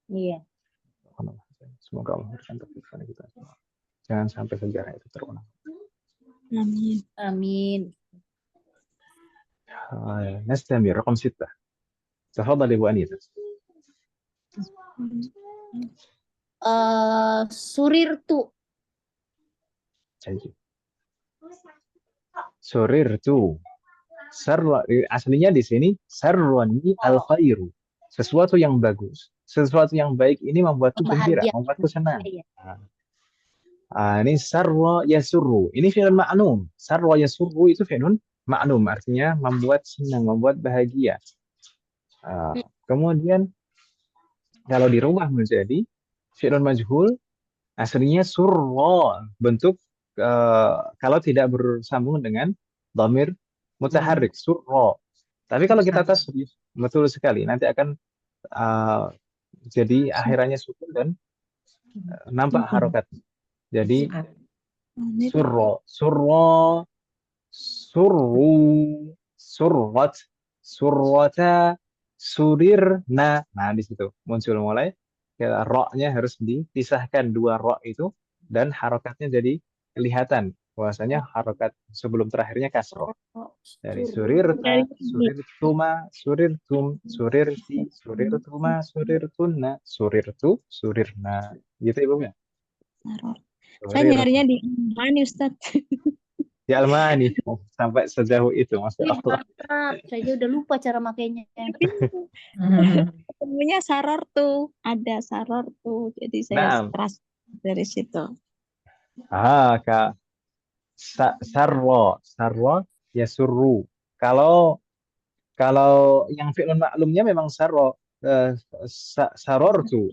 Iya. Semoga Allah memberikan taufik kepada kita semua. Jangan sampai sejarah itu terulang. Amin. Amin. نستمر رقم 6. تفضل إبو أنيسة. Surirtu. Jadi, surirtu. Aslinya di sini sarroni al khairu. Sesuatu yang bagus, sesuatu yang baik ini membuatku gembira, Bahagia. membuatku senang. Iya. Ini sarwa yasurru. Ini fi'il ma'num. Sarwa yasurru itu fi'il ma'num, artinya membuat senang, membuat bahagia. Kemudian kalau dirubah menjadi fi'il majhul, aslinya surra, bentuk kalau tidak bersambung dengan dhamir mutaharrik, surra. Tapi kalau kita tasrif, betul sekali, nanti akan jadi akhirannya sukun dan nampak harokat. Jadi surra, surra, surru, surrat, surrata, surirna. Nah, di situ muncul mulai ro-nya harus dipisahkan, dua ro itu, dan harokatnya jadi kelihatan bahwasanya harokat sebelum terakhirnya kasroh. Dari surirta, surirtuma, surirtum, surirti, surirtuma, surirtunna, surirtu, surirna. Gitu Ibu ya? Saya nyarinya di mana Ustaz? Di Almani. Sampai sejauh itu, Masya Allah. Saya udah lupa cara makainya. Ketemunya saror tuh, ada saror tuh. Jadi saya trust dari situ. Kak. Sarwa ya surru. Kalau yang fi'lun maklumnya memang sarortu,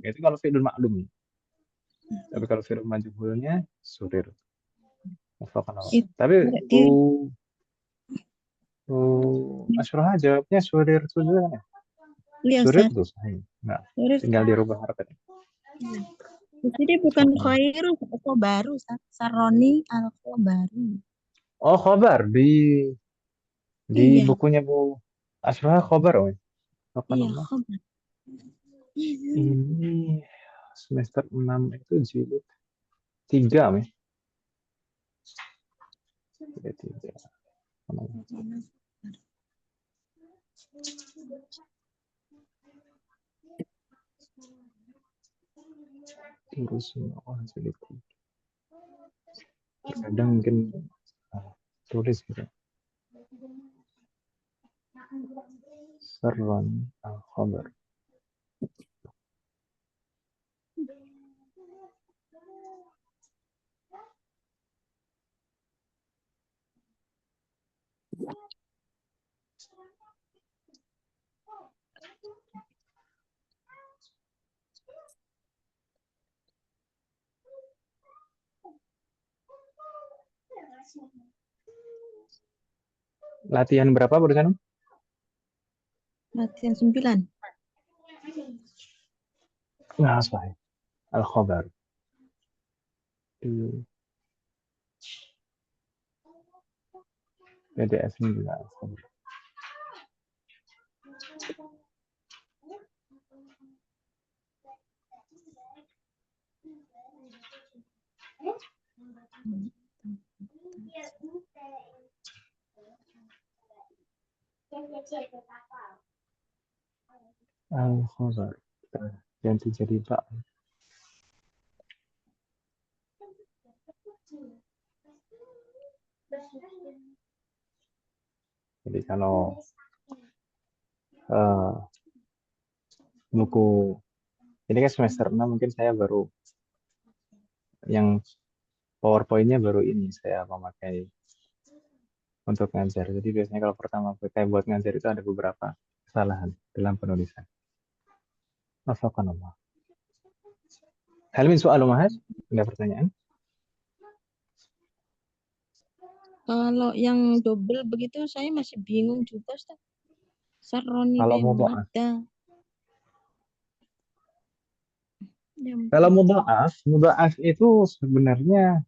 itu kalau fi'lun maklum. Tapi kalau fi'lun majhulnya surir. Tapi Asroha jawabnya surir itu juga kan ya? Surir itu sahih. Nah, tinggal dirubah harokatnya. Jadi bukan khairu, baru saroni al baru. Oh, khobar di bukunya Bu Asroha khobar, oh. Iya, khobar. Ini semester 6 itu jilid 3, ya. Jilid 3. Terus jilid 3. Kadang mungkin tulis gitu. Sarwan al-khabar. Latihan berapa barusan? Latihan 9. Nah, sahih. Al-khabar. PDF-nya juga al-khabar. Al-khabar. Ganti jadi Pak. Jadi kalau buku ini kan semester 6, mungkin saya baru yang PowerPoint-nya baru ini saya memakai untuk ngajar. Jadi biasanya kalau pertama pakai buat ngajar itu ada beberapa kesalahan dalam penulisan. Afakanallah. Hal min soal Mas? Ada pertanyaan? Kalau yang double begitu saya masih bingung juga, Ustaz. Saroni Kalau bin mudha'af. Madda. Kalau mudha'af itu sebenarnya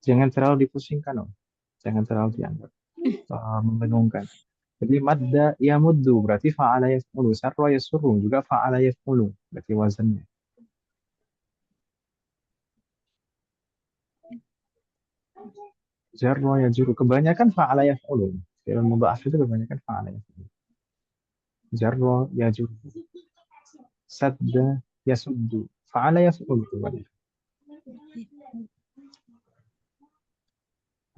jangan terlalu dipusingkan, jangan terlalu dianggap membingungkan. Jadi madda ya muddu berarti fa'ala yaf'ulu, sarra yasurru juga fa'ala yaf'ulu, berarti wazannya. Jarra yajuru, kebanyakan fa'ala yaf'ulu. Fi'il mudha'af itu kebanyakan fa'ala yaf'ulu. Jarra yajuru. Sadda yasuddu. Fa'ala yaf'ulu kebanyakan.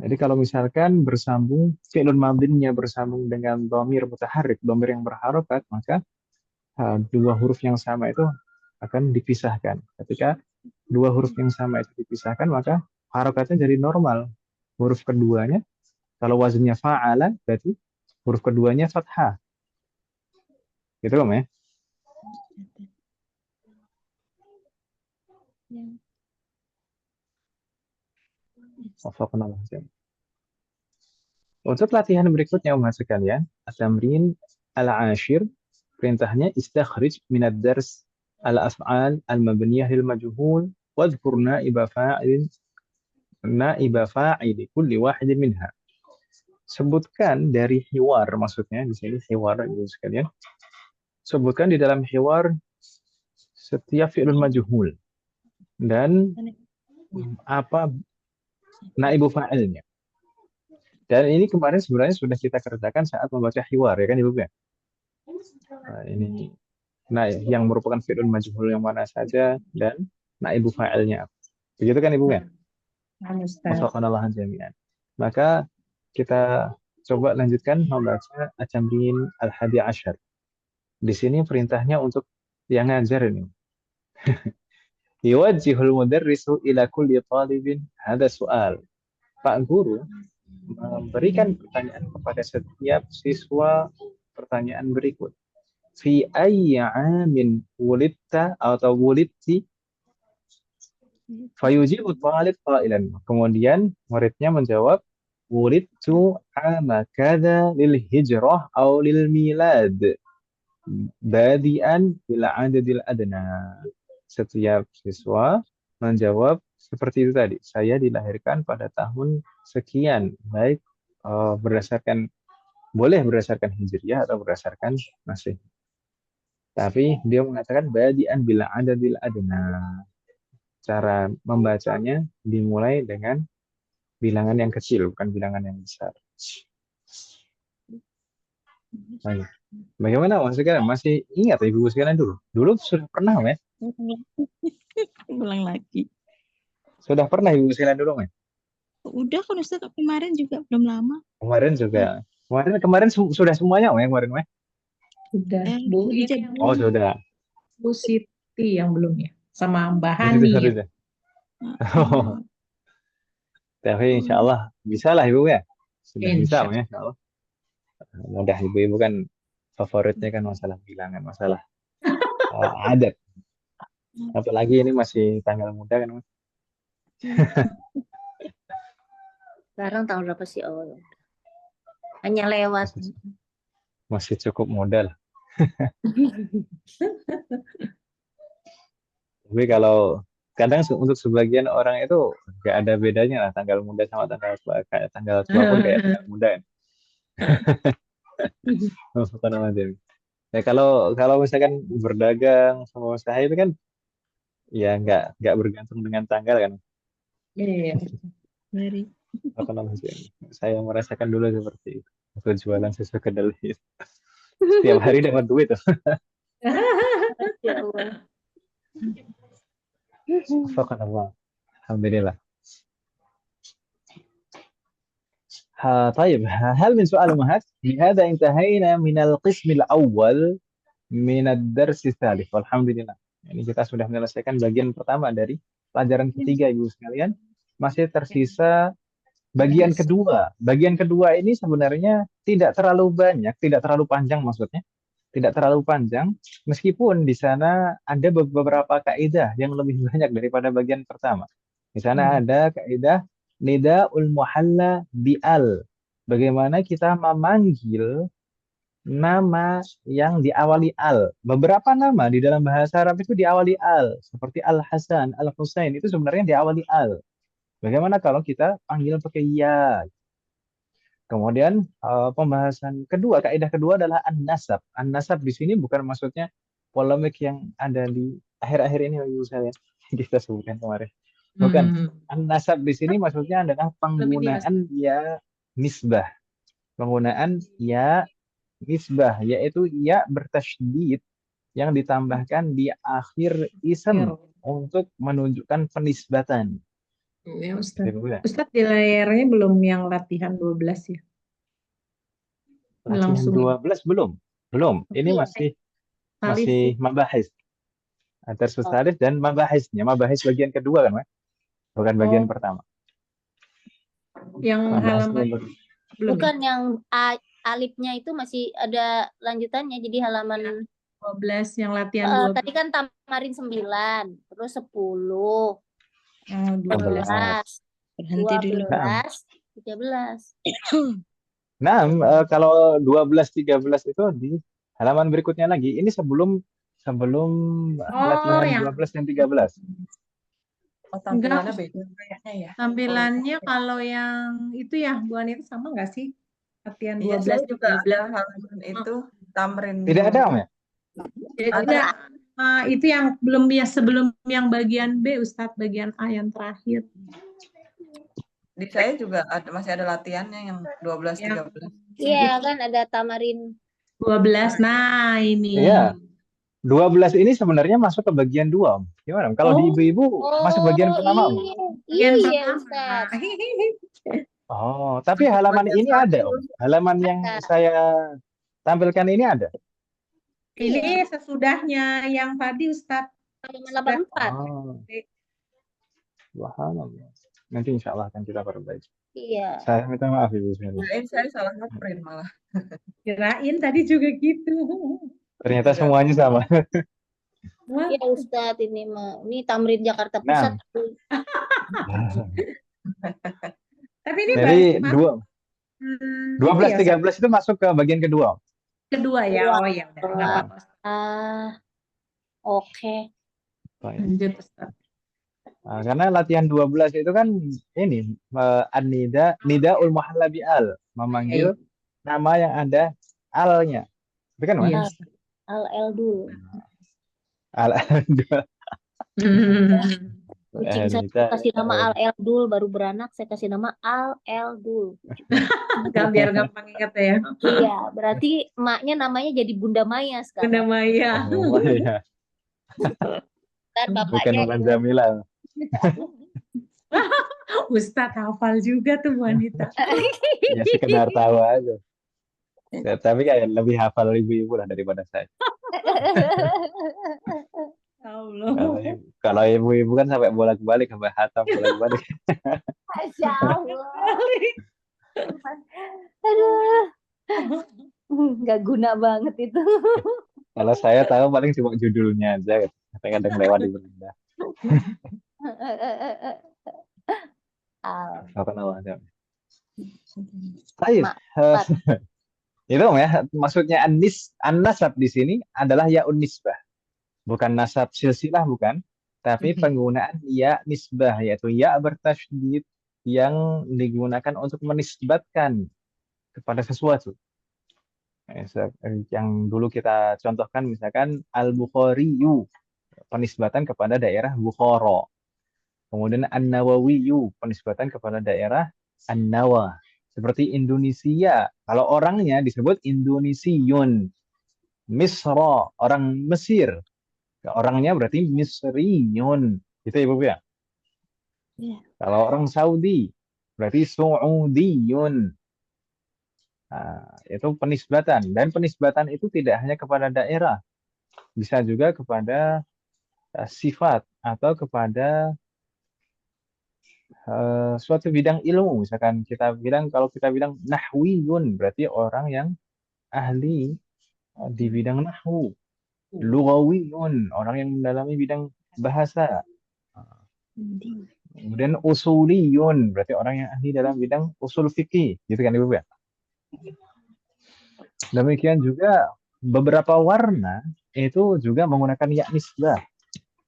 Jadi kalau misalkan bersambung, fi'lun madhinya bersambung dengan dhamir mutaharrik, dhamir yang berharokat, maka dua huruf yang sama itu akan dipisahkan. Ketika dua huruf yang sama itu dipisahkan, maka harokatnya jadi normal. Huruf keduanya, kalau wazinnya fa'ala, berarti huruf keduanya fathah. Gitu Om ya? Ya. Wafaqanallah. Untuk latihan berikutnya umat sekalian, at-tamrin al-ashir, perintahnya istakhrij minad dars al-af'al al-mabniyah lil majhul wadhkur naiba fa'ili kulli wahidin minha. Sebutkan dari hiwar, maksudnya di sini hiwar itu sekalian. Sebutkan di dalam hiwar setiap fi'lun majhul dan apa naibu fa'ilnya. Dan ini kemarin sebenarnya sudah kita kerjakan saat membaca hiwar, ya kan Ibu ya? Nah, yang merupakan fi'lun majhul yang mana saja dan naibu fa'ilnya. Begitu kan Ibu ya? Ustaz. Wafaqanallah jami'an. Maka kita coba lanjutkan membaca at-tamrin al-hadi asyar. Di sini perintahnya untuk yang ngajar ini. Yuwajjihul mudarrisu ila kulli talibin hada soal. Pak Guru memberikan pertanyaan kepada setiap siswa pertanyaan berikut. Fi ayyi amin wulidta atau wulidti? Fayujibu talib qailan. Kemudian muridnya menjawab wulidtu ama kada lil hijrah atau lil milad. Badian bila adadil adna. Setiap siswa menjawab seperti itu tadi. Saya dilahirkan pada tahun sekian, baik boleh berdasarkan hijriah atau berdasarkan Masehi. Tapi dia mengatakan badian bila adadil adna. Cara membacanya dimulai dengan bilangan yang kecil, bukan bilangan yang besar. Baik. Bagaimana Mas sekarang? Masih ingat Ibu sekalian dulu? Dulu sudah pernah, ya? Ulang lagi. Sudah pernah Ibu sekalian dulu, ya? Udah kan Ustaz, kemarin juga belum lama. Kemarin juga. Kemarin sudah semuanya, ya, kemarin, ya? Sudah, Bu. Ini Ijab yang Oh, sudah. Bu Siti yang belum ya? Sama Mbak Itu Hani ya? sudah. Tapi insya Allah bisa lah Ibu ya. Sudah bisa, Insya ya, insya Allah. Mudah Ibu-ibu kan favoritnya kan masalah bilangan, masalah adat. Apalagi ini masih tanggal muda kan, Mas. Sekarang tahun berapa sih? Oh, ya. Hanya lewat. Masih cukup muda lah. Tapi kalau kadang untuk sebagian orang itu nggak ada bedanya lah tanggal muda sama tanggal tua. Kayak tanggal tua pun kayak tanggal muda. Apa namanya? Ya kalau misalkan berdagang sama usaha itu kan ya nggak bergantung dengan tanggal kan. Iya. Dari Apa namanya? Saya merasakan dulu seperti itu. Waktu jualan susu kedelai itu. Setiap hari dapat duit tuh. Ya Allah. Alhamdulillah. طيب هل من سؤال أمهات؟ بهذا انتهينا من القسم الأول من الدرس الثالث والحمدلله. Ini kita sudah menyelesaikan bagian pertama dari pelajaran ketiga Ibu sekalian. Masih tersisa bagian kedua. Bagian kedua ini sebenarnya tidak terlalu banyak, tidak terlalu panjang maksudnya. Tidak terlalu panjang, meskipun di sana ada beberapa kaidah yang lebih banyak daripada bagian pertama. Di sana ada kaidah nidaul muhalla bi'al. Bagaimana kita memanggil nama yang diawali al. Beberapa nama di dalam bahasa Arab itu diawali al. Seperti Al-Hasan, Al-Husain itu sebenarnya diawali al. Bagaimana kalau kita panggil pakai ya? Kemudian pembahasan kedua, kaidah kedua adalah an-nasab. An-nasab di sini bukan maksudnya polemik yang ada di akhir-akhir ini Ibu sekalian kita sebutkan kemarin. Bukan. An-nasab di sini maksudnya adalah penggunaan ya nisbah. Penggunaan ya nisbah, yaitu ya bertasydid yang ditambahkan di akhir ism untuk menunjukkan penisbatan. Ya, Ustadz. Ibu ya. Ustadz di layarnya belum yang latihan 12 ya? Latihan Langsung 12 belum. Belum. Ini Iya. masih salif ya? mabahis. Tersus Oh, salif dan mabahisnya. Mabahis bagian kedua kan, Mas? Bukan bagian oh, pertama. Yang Mabahisnya halaman belum. belum ya? bukan yang alifnya itu masih ada lanjutannya. Jadi halaman 12 yang latihan tadi 12. kan tamarin 9, terus 10, 12. 11, Berhenti dulu. 12, 13. Nah, kalau 12, 13 itu di halaman berikutnya lagi. Ini sebelum Oh, latihan yang 12 dan 13. Oh, enggak, tampilannya beda kayaknya ya. tampilannya kalau yang itu ya, Bu Anita sama nggak sih? Latihan Iya, 12, saya juga ada 13. halaman itu tamrin Tidak ada, Om 12. ya? Tidak, Ada. itu yang belum ya sebelum yang bagian B, Ustadz, bagian A yang terakhir. Di saya juga masih ada latihannya yang 12, Yang 13. Iya kan ada tamarin. 12. Nah, ini. Iya. 12 ini sebenarnya masuk ke bagian 2, Om. Gimana, Om? Kalau di Oh, ibu-ibu masuk bagian Oh pertama, Om? iya, bagian iya pertama. Ustaz. Oh, tapi Masuk halaman bagian ini ada, 1. Om. Halaman yang Ada. saya tampilkan ini ada. Ini sesudahnya yang tadi, Ustadz. Halaman 84. Oh, subhanallah. Nanti insya Allah akan kita perbaiki. Iya. Saya minta maaf, Ibu. Bismillah. Kirain saya salah ngeprint malah. Kirain tadi juga gitu. Ternyata Enggak. semuanya sama. Wah, Iya Ustaz, ini mah. Ini Tamrin Jakarta Pusat. Nah, tapi ini jadi masuk 12, itu ya, 13 itu masuk ke bagian kedua. kedua ya. Kedua. Oh ya, udah nggak apa-apa. Oke. Baik. Lanjut, Ustadz. Nah, karena latihan 12 itu kan ini nidaul muhalla bi al, memanggil nama yang ada alnya. Itu kan, Mas? Iya. Al dulu. Al. Kucing saya kasih nama Al Eldul, baru beranak saya kasih nama Al Eldul. Biar gampang ingat ya. Iya, berarti emaknya namanya jadi Bunda Maya Bunda sekarang. Maya. Oh, iya. Dan Bukan bapaknya Ulan ini. Jamila. Ustadz hafal juga tuh wanita. Ya sekedar tahu aja. Ya, tapi kayak lebih hafal ibu-ibu lah daripada saya. Allah. Kalau ibu-ibu kan sampai bolak-balik, sampai hatam bolak-balik. Masya Allah. Aduh. Nggak guna banget itu. Kalau saya tahu paling cuma judulnya aja, kadang-kadang lewat di beranda. Apa namanya? Baik. Itu ya, maksudnya an-nasab di sini adalah yaun nisbah. Bukan nasab silsilah, bukan. Tapi penggunaan ya nisbah, yaitu ya bertasydid yang digunakan untuk menisbatkan kepada sesuatu. Yang dulu kita contohkan misalkan Al-Bukhariyu, penisbatan kepada daerah Bukhara. Kemudian An-Nawawiyu, penisbatan kepada daerah An-Nawa. Seperti Indonesia, kalau orangnya disebut Indonesiun. Misra, orang Mesir. Orangnya berarti Misriyun. Gitu ya, Bu ya? Iya. Kalau orang Saudi, berarti Su'udiyun. Nah, itu penisbatan. Dan penisbatan itu tidak hanya kepada daerah. Bisa juga kepada sifat atau kepada suatu bidang ilmu. Misalkan kalau kita bilang nahwiyun, berarti orang yang ahli di bidang nahwu. Lughawiyun, orang yang mendalami bidang bahasa. Kemudian usuliyun, berarti orang yang ahli dalam bidang usul fikih, gitu kan Ibu ya? Demikian juga beberapa warna itu juga menggunakan ya nisbah.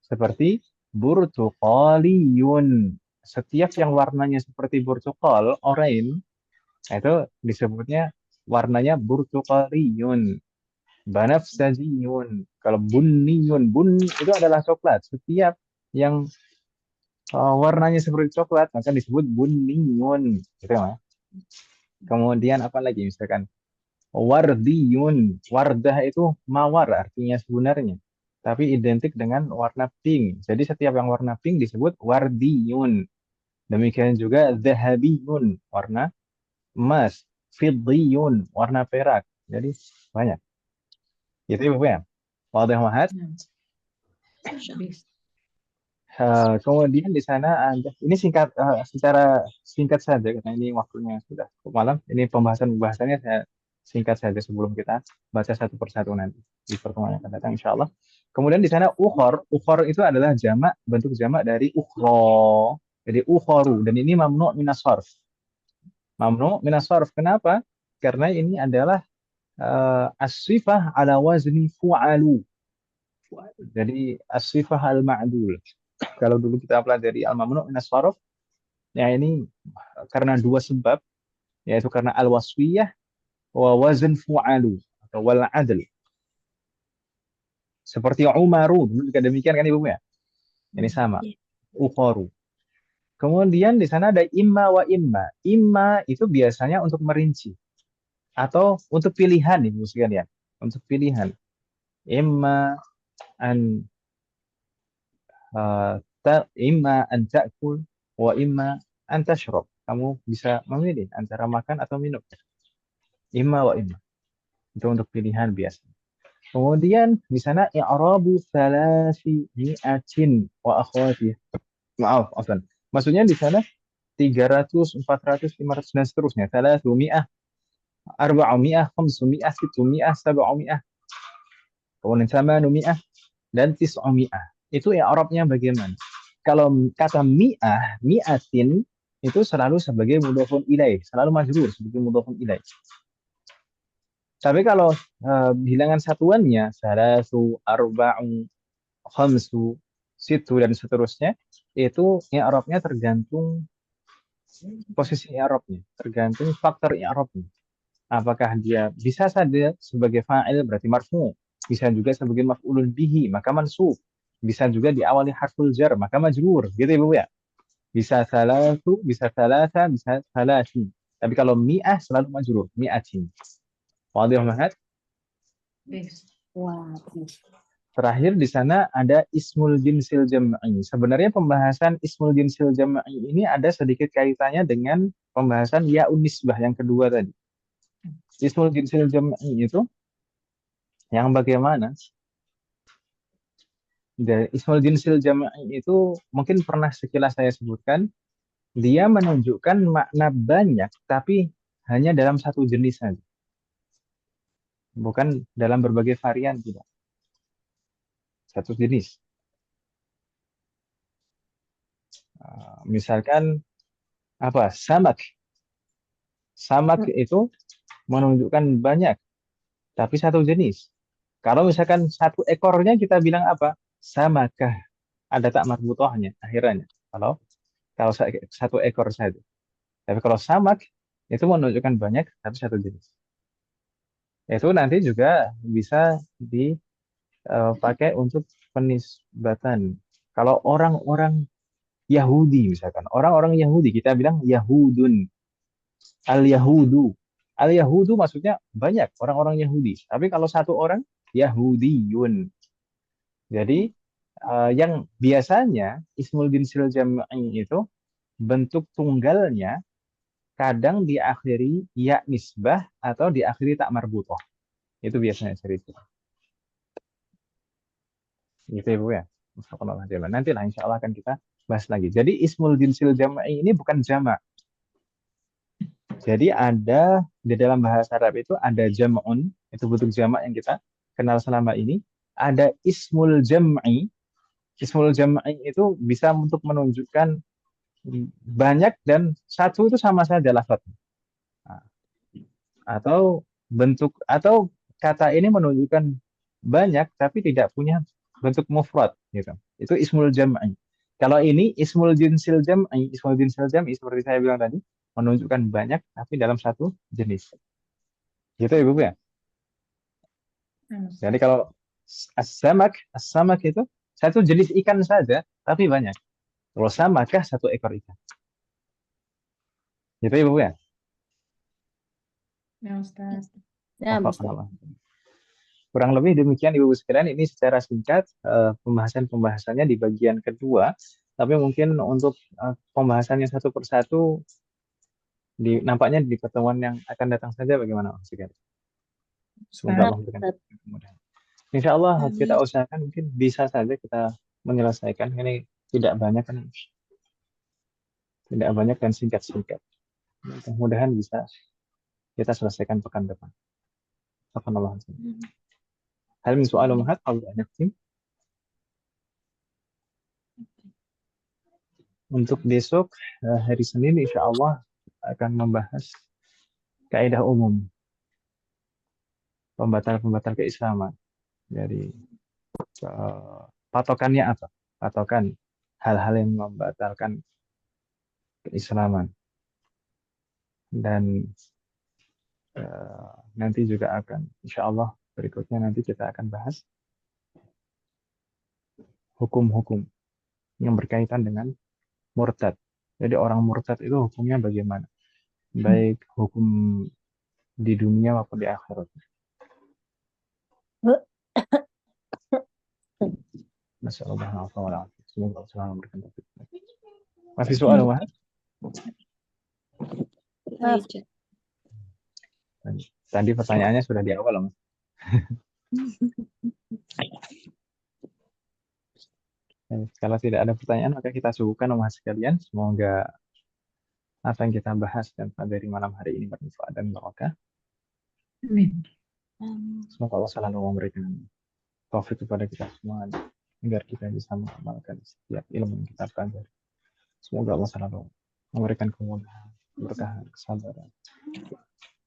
Seperti burtuqaliyun. Setiap yang warnanya seperti burtuqal, oranye, itu disebutnya warnanya burtuqaliyun. Banafsajiyun. Kalau bunniyun, bun itu adalah coklat. Setiap yang warnanya seperti coklat maka disebut bunniyun, gitu ya. Kemudian apa lagi, misalkan wardiyun. Wardah itu mawar artinya sebenarnya, tapi identik dengan warna pink. Jadi setiap yang warna pink disebut wardiyun. Demikian juga dhahabiyun, warna emas. Fiddiyun, warna perak. Jadi banyak. Gitu ya, Bu ya. Wadih Mahat. Bis. Kemudian di sana ada, ini singkat, secara singkat saja karena ini waktunya sudah malam. Ini pembahasannya saya singkat saja sebelum kita baca satu persatu nanti di pertemuan yang akan datang, insya Allah. Kemudian di sana ukhor itu adalah jamak, bentuk jamak dari ukhro. Jadi ukhoru, dan ini mamnu minas sarf. Mamnu minas sarf. Kenapa? Karena ini adalah as-sifah ala wazni fu'alu. Jadi as-sifah al-ma'dul. Kalau dulu kita pelajari al-mamnu minas sarf, ya ini karena dua sebab, yaitu karena al-waswiyah wa wazn fu'alu atau wal adl. Seperti Umaru, dulu juga demikian kan Ibu ya? Ini sama. Iya. Ukhoru. Kemudian di sana ada imma wa imma. Imma itu biasanya untuk merinci atau untuk pilihan Ibu sekalian, untuk pilihan. Imma an imma an ta'kul wa imma an tashrab. Kamu bisa memilih antara makan atau minum. Imma wa imma. Itu untuk pilihan biasa. Kemudian di sana i'rabu thalathi mi'atin wa akhwati. Maaf, afwan. Maksudnya di sana 300, 400, 500 dan seterusnya. Thalathu mi'ah, arba'u mi'ah, khamsu mi'ah, sittu mi'ah, sab'u mi'ah. Kemudian thamanu mi'ah dan tis'u mi'ah. Itu i'rabnya bagaimana? Kalau kata mi'ah, mi'atin itu selalu sebagai mudhofun ilaih, selalu majrur sebagai mudhofun ilaih. Tapi kalau bilangan satuannya salasu, arba'u, khamsu, situ dan seterusnya, itu i'rabnya tergantung posisi i'rabnya, tergantung faktor i'rabnya. Apakah dia bisa saja sebagai fa'il berarti marfu, bisa juga sebagai maf'ulun bihi maka mansub, bisa juga diawali harful jar maka majrur, gitu Ibu ya. Bisa salatu, bisa salasa, bisa salasi. Tapi kalau mi'ah selalu majrur, mi'atin. Wadih Mahat. Bis. Wah, Terakhir di sana ada ismul jinsil jam'i. Sebenarnya pembahasan ismul jinsil jam'i ini ada sedikit kaitannya dengan pembahasan ya'un nisbah yang kedua tadi. Ismul jinsil jam'i itu yang bagaimana? Ismul jinsil jam'i itu mungkin pernah sekilas saya sebutkan, dia menunjukkan makna banyak tapi hanya dalam satu jenis saja. Bukan dalam berbagai varian, tidak. Satu jenis. Misalkan apa? Samak. Samak itu menunjukkan banyak tapi satu jenis. Kalau misalkan satu ekornya kita bilang apa? Samakah. Ada tak marbutohnya akhirnya. Kalau satu ekor saja. Tapi kalau samak itu menunjukkan banyak tapi satu jenis. Itu nanti juga bisa dipakai untuk penisbatan. Kalau orang-orang Yahudi misalkan, orang-orang Yahudi kita bilang Yahudun, al-Yahudu. Al-Yahudu maksudnya banyak orang-orang Yahudi. Tapi kalau satu orang Yahudiyun. Jadi yang biasanya ismul jinsil jam'i itu bentuk tunggalnya kadang diakhiri ya nisbah atau diakhiri tak marbutoh. Itu biasanya cerita. Gitu ya Bu ya. Nantilah insya Allah akan kita bahas lagi. Jadi ismul jinsil jam'i ini bukan jamak. Jadi ada di dalam bahasa Arab itu ada jam'un, itu bentuk jamak yang kita kenal selama ini. Ada ismul jam'i. Ismul jam'i itu bisa untuk menunjukkan banyak dan satu itu sama saja lafadznya. Atau atau kata ini menunjukkan banyak tapi tidak punya bentuk mufrad gitu. Itu ismul jam'i. Kalau ini ismul jinsil jam'i seperti saya bilang tadi menunjukkan banyak tapi dalam satu jenis. Gitu ya Bu ya. Jadi kalau as-samak itu satu jenis ikan saja tapi banyak. Kalau samakah satu ekor ikan. Gitu ya Bu ya. Ya, Ustaz. ya, Apa-apa. Kurang lebih demikian Ibu sekalian, ini secara singkat pembahasan-pembahasannya di bagian kedua Tapi mungkin untuk pembahasannya satu persatu nampaknya di pertemuan yang akan datang saja bagaimana Mas Sigit? Semoga Allah memberikan kemudahan. Insya Allah kita Amin. usahakan mungkin bisa saja kita menyelesaikan ini tidak banyak kan, tidak banyak dan singkat-singkat. Mudah-mudahan bisa kita selesaikan pekan depan. Pekan Allah. Hal min soal mahat kalau banyak sih. Untuk besok hari Senin insya Allah akan membahas kaidah umum pembatal-pembatal keislaman. Jadi patokannya apa? Patokan hal-hal yang membatalkan keislaman. Dan nanti juga akan insya Allah berikutnya nanti kita akan bahas hukum-hukum yang berkaitan dengan murtad. Jadi orang murtad itu hukumnya bagaimana? Baik hukum di dunia maupun di akhirat. Masyaallah, semoga Allah selalu memberikan taufik. Masih soal, Wahab? Tadi pertanyaannya sudah di awal, Mas. Kalau tidak ada pertanyaan, maka kita suguhkan Mas sekalian. Semoga apa yang kita bahas dan dari malam hari ini bermanfaat dan barokah. Semoga Allah selalu memberikan taufik kepada kita semua agar kita bisa mengamalkan setiap ilmu yang kita pelajari. Semoga Allah selalu memberikan kemudahan, keberkahan, kesabaran,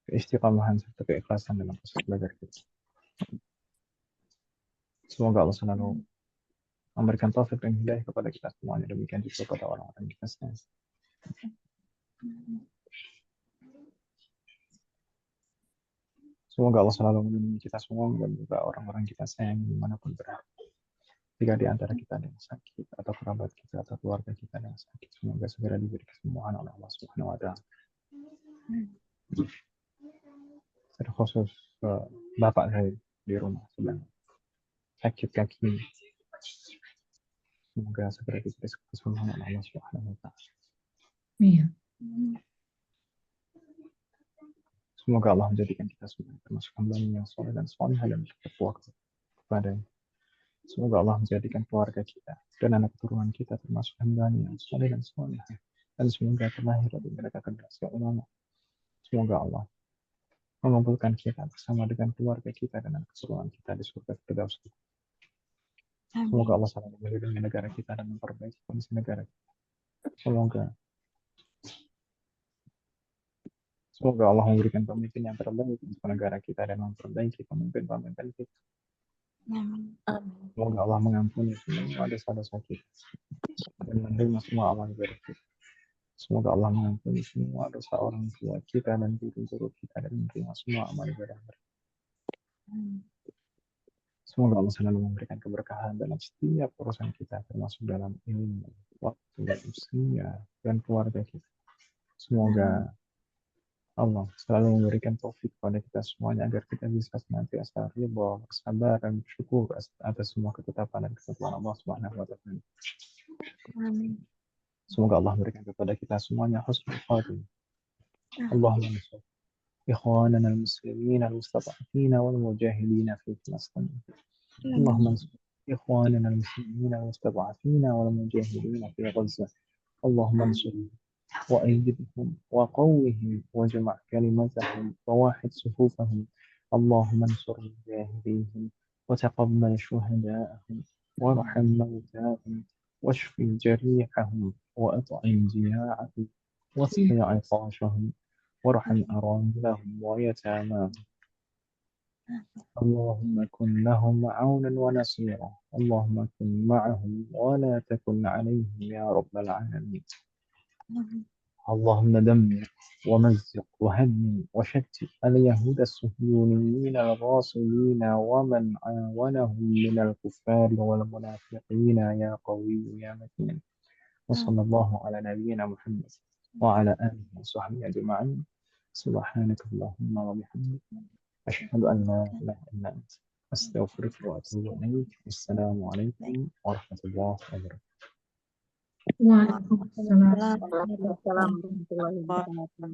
keistiqamahan serta keikhlasan dalam proses belajar kita. Semoga Allah selalu memberikan taufik dan hidayah kepada kita semuanya, demikian juga kepada orang-orang yang kita sayang. Semoga Allah selalu melindungi kita semua dan juga orang-orang kita sayang dimanapun berada. Jika di antara kita ada yang sakit atau kerabat kita atau keluarga kita yang sakit, semoga segera diberi kesembuhan oleh Allah Subhanahu wa Ta'ala. Terkhusus bapak saya di rumah sedang sakit kaki. Semoga segera diberi kesembuhan oleh Allah Subhanahu wa Ta'ala. Iya. Semoga Allah menjadikan kita semua termasuk hamba-Nya yang soleh dan soleh dan bertakwa kepada-Nya. Semoga Allah menjadikan keluarga kita dan anak keturunan kita termasuk hamba-Nya yang soleh dan soleh, dan semoga terlahir dari mereka generasi ulama. Semoga Allah mengumpulkan kita bersama dengan keluarga kita dan anak keturunan kita di surga Firdaus. Semoga Allah selalu melindungi negara kita dan memperbaiki kondisi negara kita. Semoga Allah memberikan pemimpin yang terbaik untuk negara kita dan memperbaiki pemimpin-pemimpin kita. Semoga Allah mengampuni semua dosa-dosa kita dan menerima semua amal ibadah kita. Semoga Allah mengampuni semua dosa orang tua kita dan guru-guru kita dan menerima semua amal ibadah mereka. Semoga Allah selalu memberikan keberkahan dalam setiap urusan kita, termasuk dalam ilmu, waktu, usia, dan keluarga kita. Semoga Allah selalu memberikan taufik kepada kita semuanya agar kita bisa senantiasa ridha, bersabar dan bersyukur atas semua ketetapan dan ketentuan Allah Subhanahu wa Ta'ala. Amin. Semoga Allah memberikan kepada kita semuanya husnul khatimah. Allahumma ansur ikhwanana al-muslimin al-mustad'afin wal mujahidin fi Filastin. Allahumma ansur ikhwanana al-muslimin al-mustad'afin wal mujahidin fi Gaza. Allahumma ansur وأيدهم وقوهم واجمع كلمتهم وواحد صفوفهم. اللهم انصر مجاهديهم وتقبل شهداءهم وارحم موتاهم واشف جريحهم وأطعم جياعهم واسق عطاشهم وارحم أراملهم ويتاماهم. اللهم كن لهم عونا ونصيرا. اللهم كن معهم ولا تكن عليهم يا رب العالمين. اللهم دمر ومزق وهدم وشتت اليهود الصهيونيين الغاصبين ومن عاونهم من الكفار والمنافقين يا قوي يا متين. وصلى الله على نبينا محمد وعلى آله وصحبه أجمعين. سبحانك اللهم وبحمدك أشهد أن لا إله إلا أنت أستغفرك وأتوب إليك. السلام عليكم ورحمة الله وبركاته. Waalaikumsalam. Waalaikumsalam warahmatullahi wabarakatuh.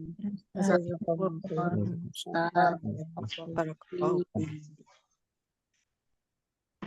Jazakumullah Jazakumullah khairan. Ustaz. Waalaikumsalam. Barakallahu fiik.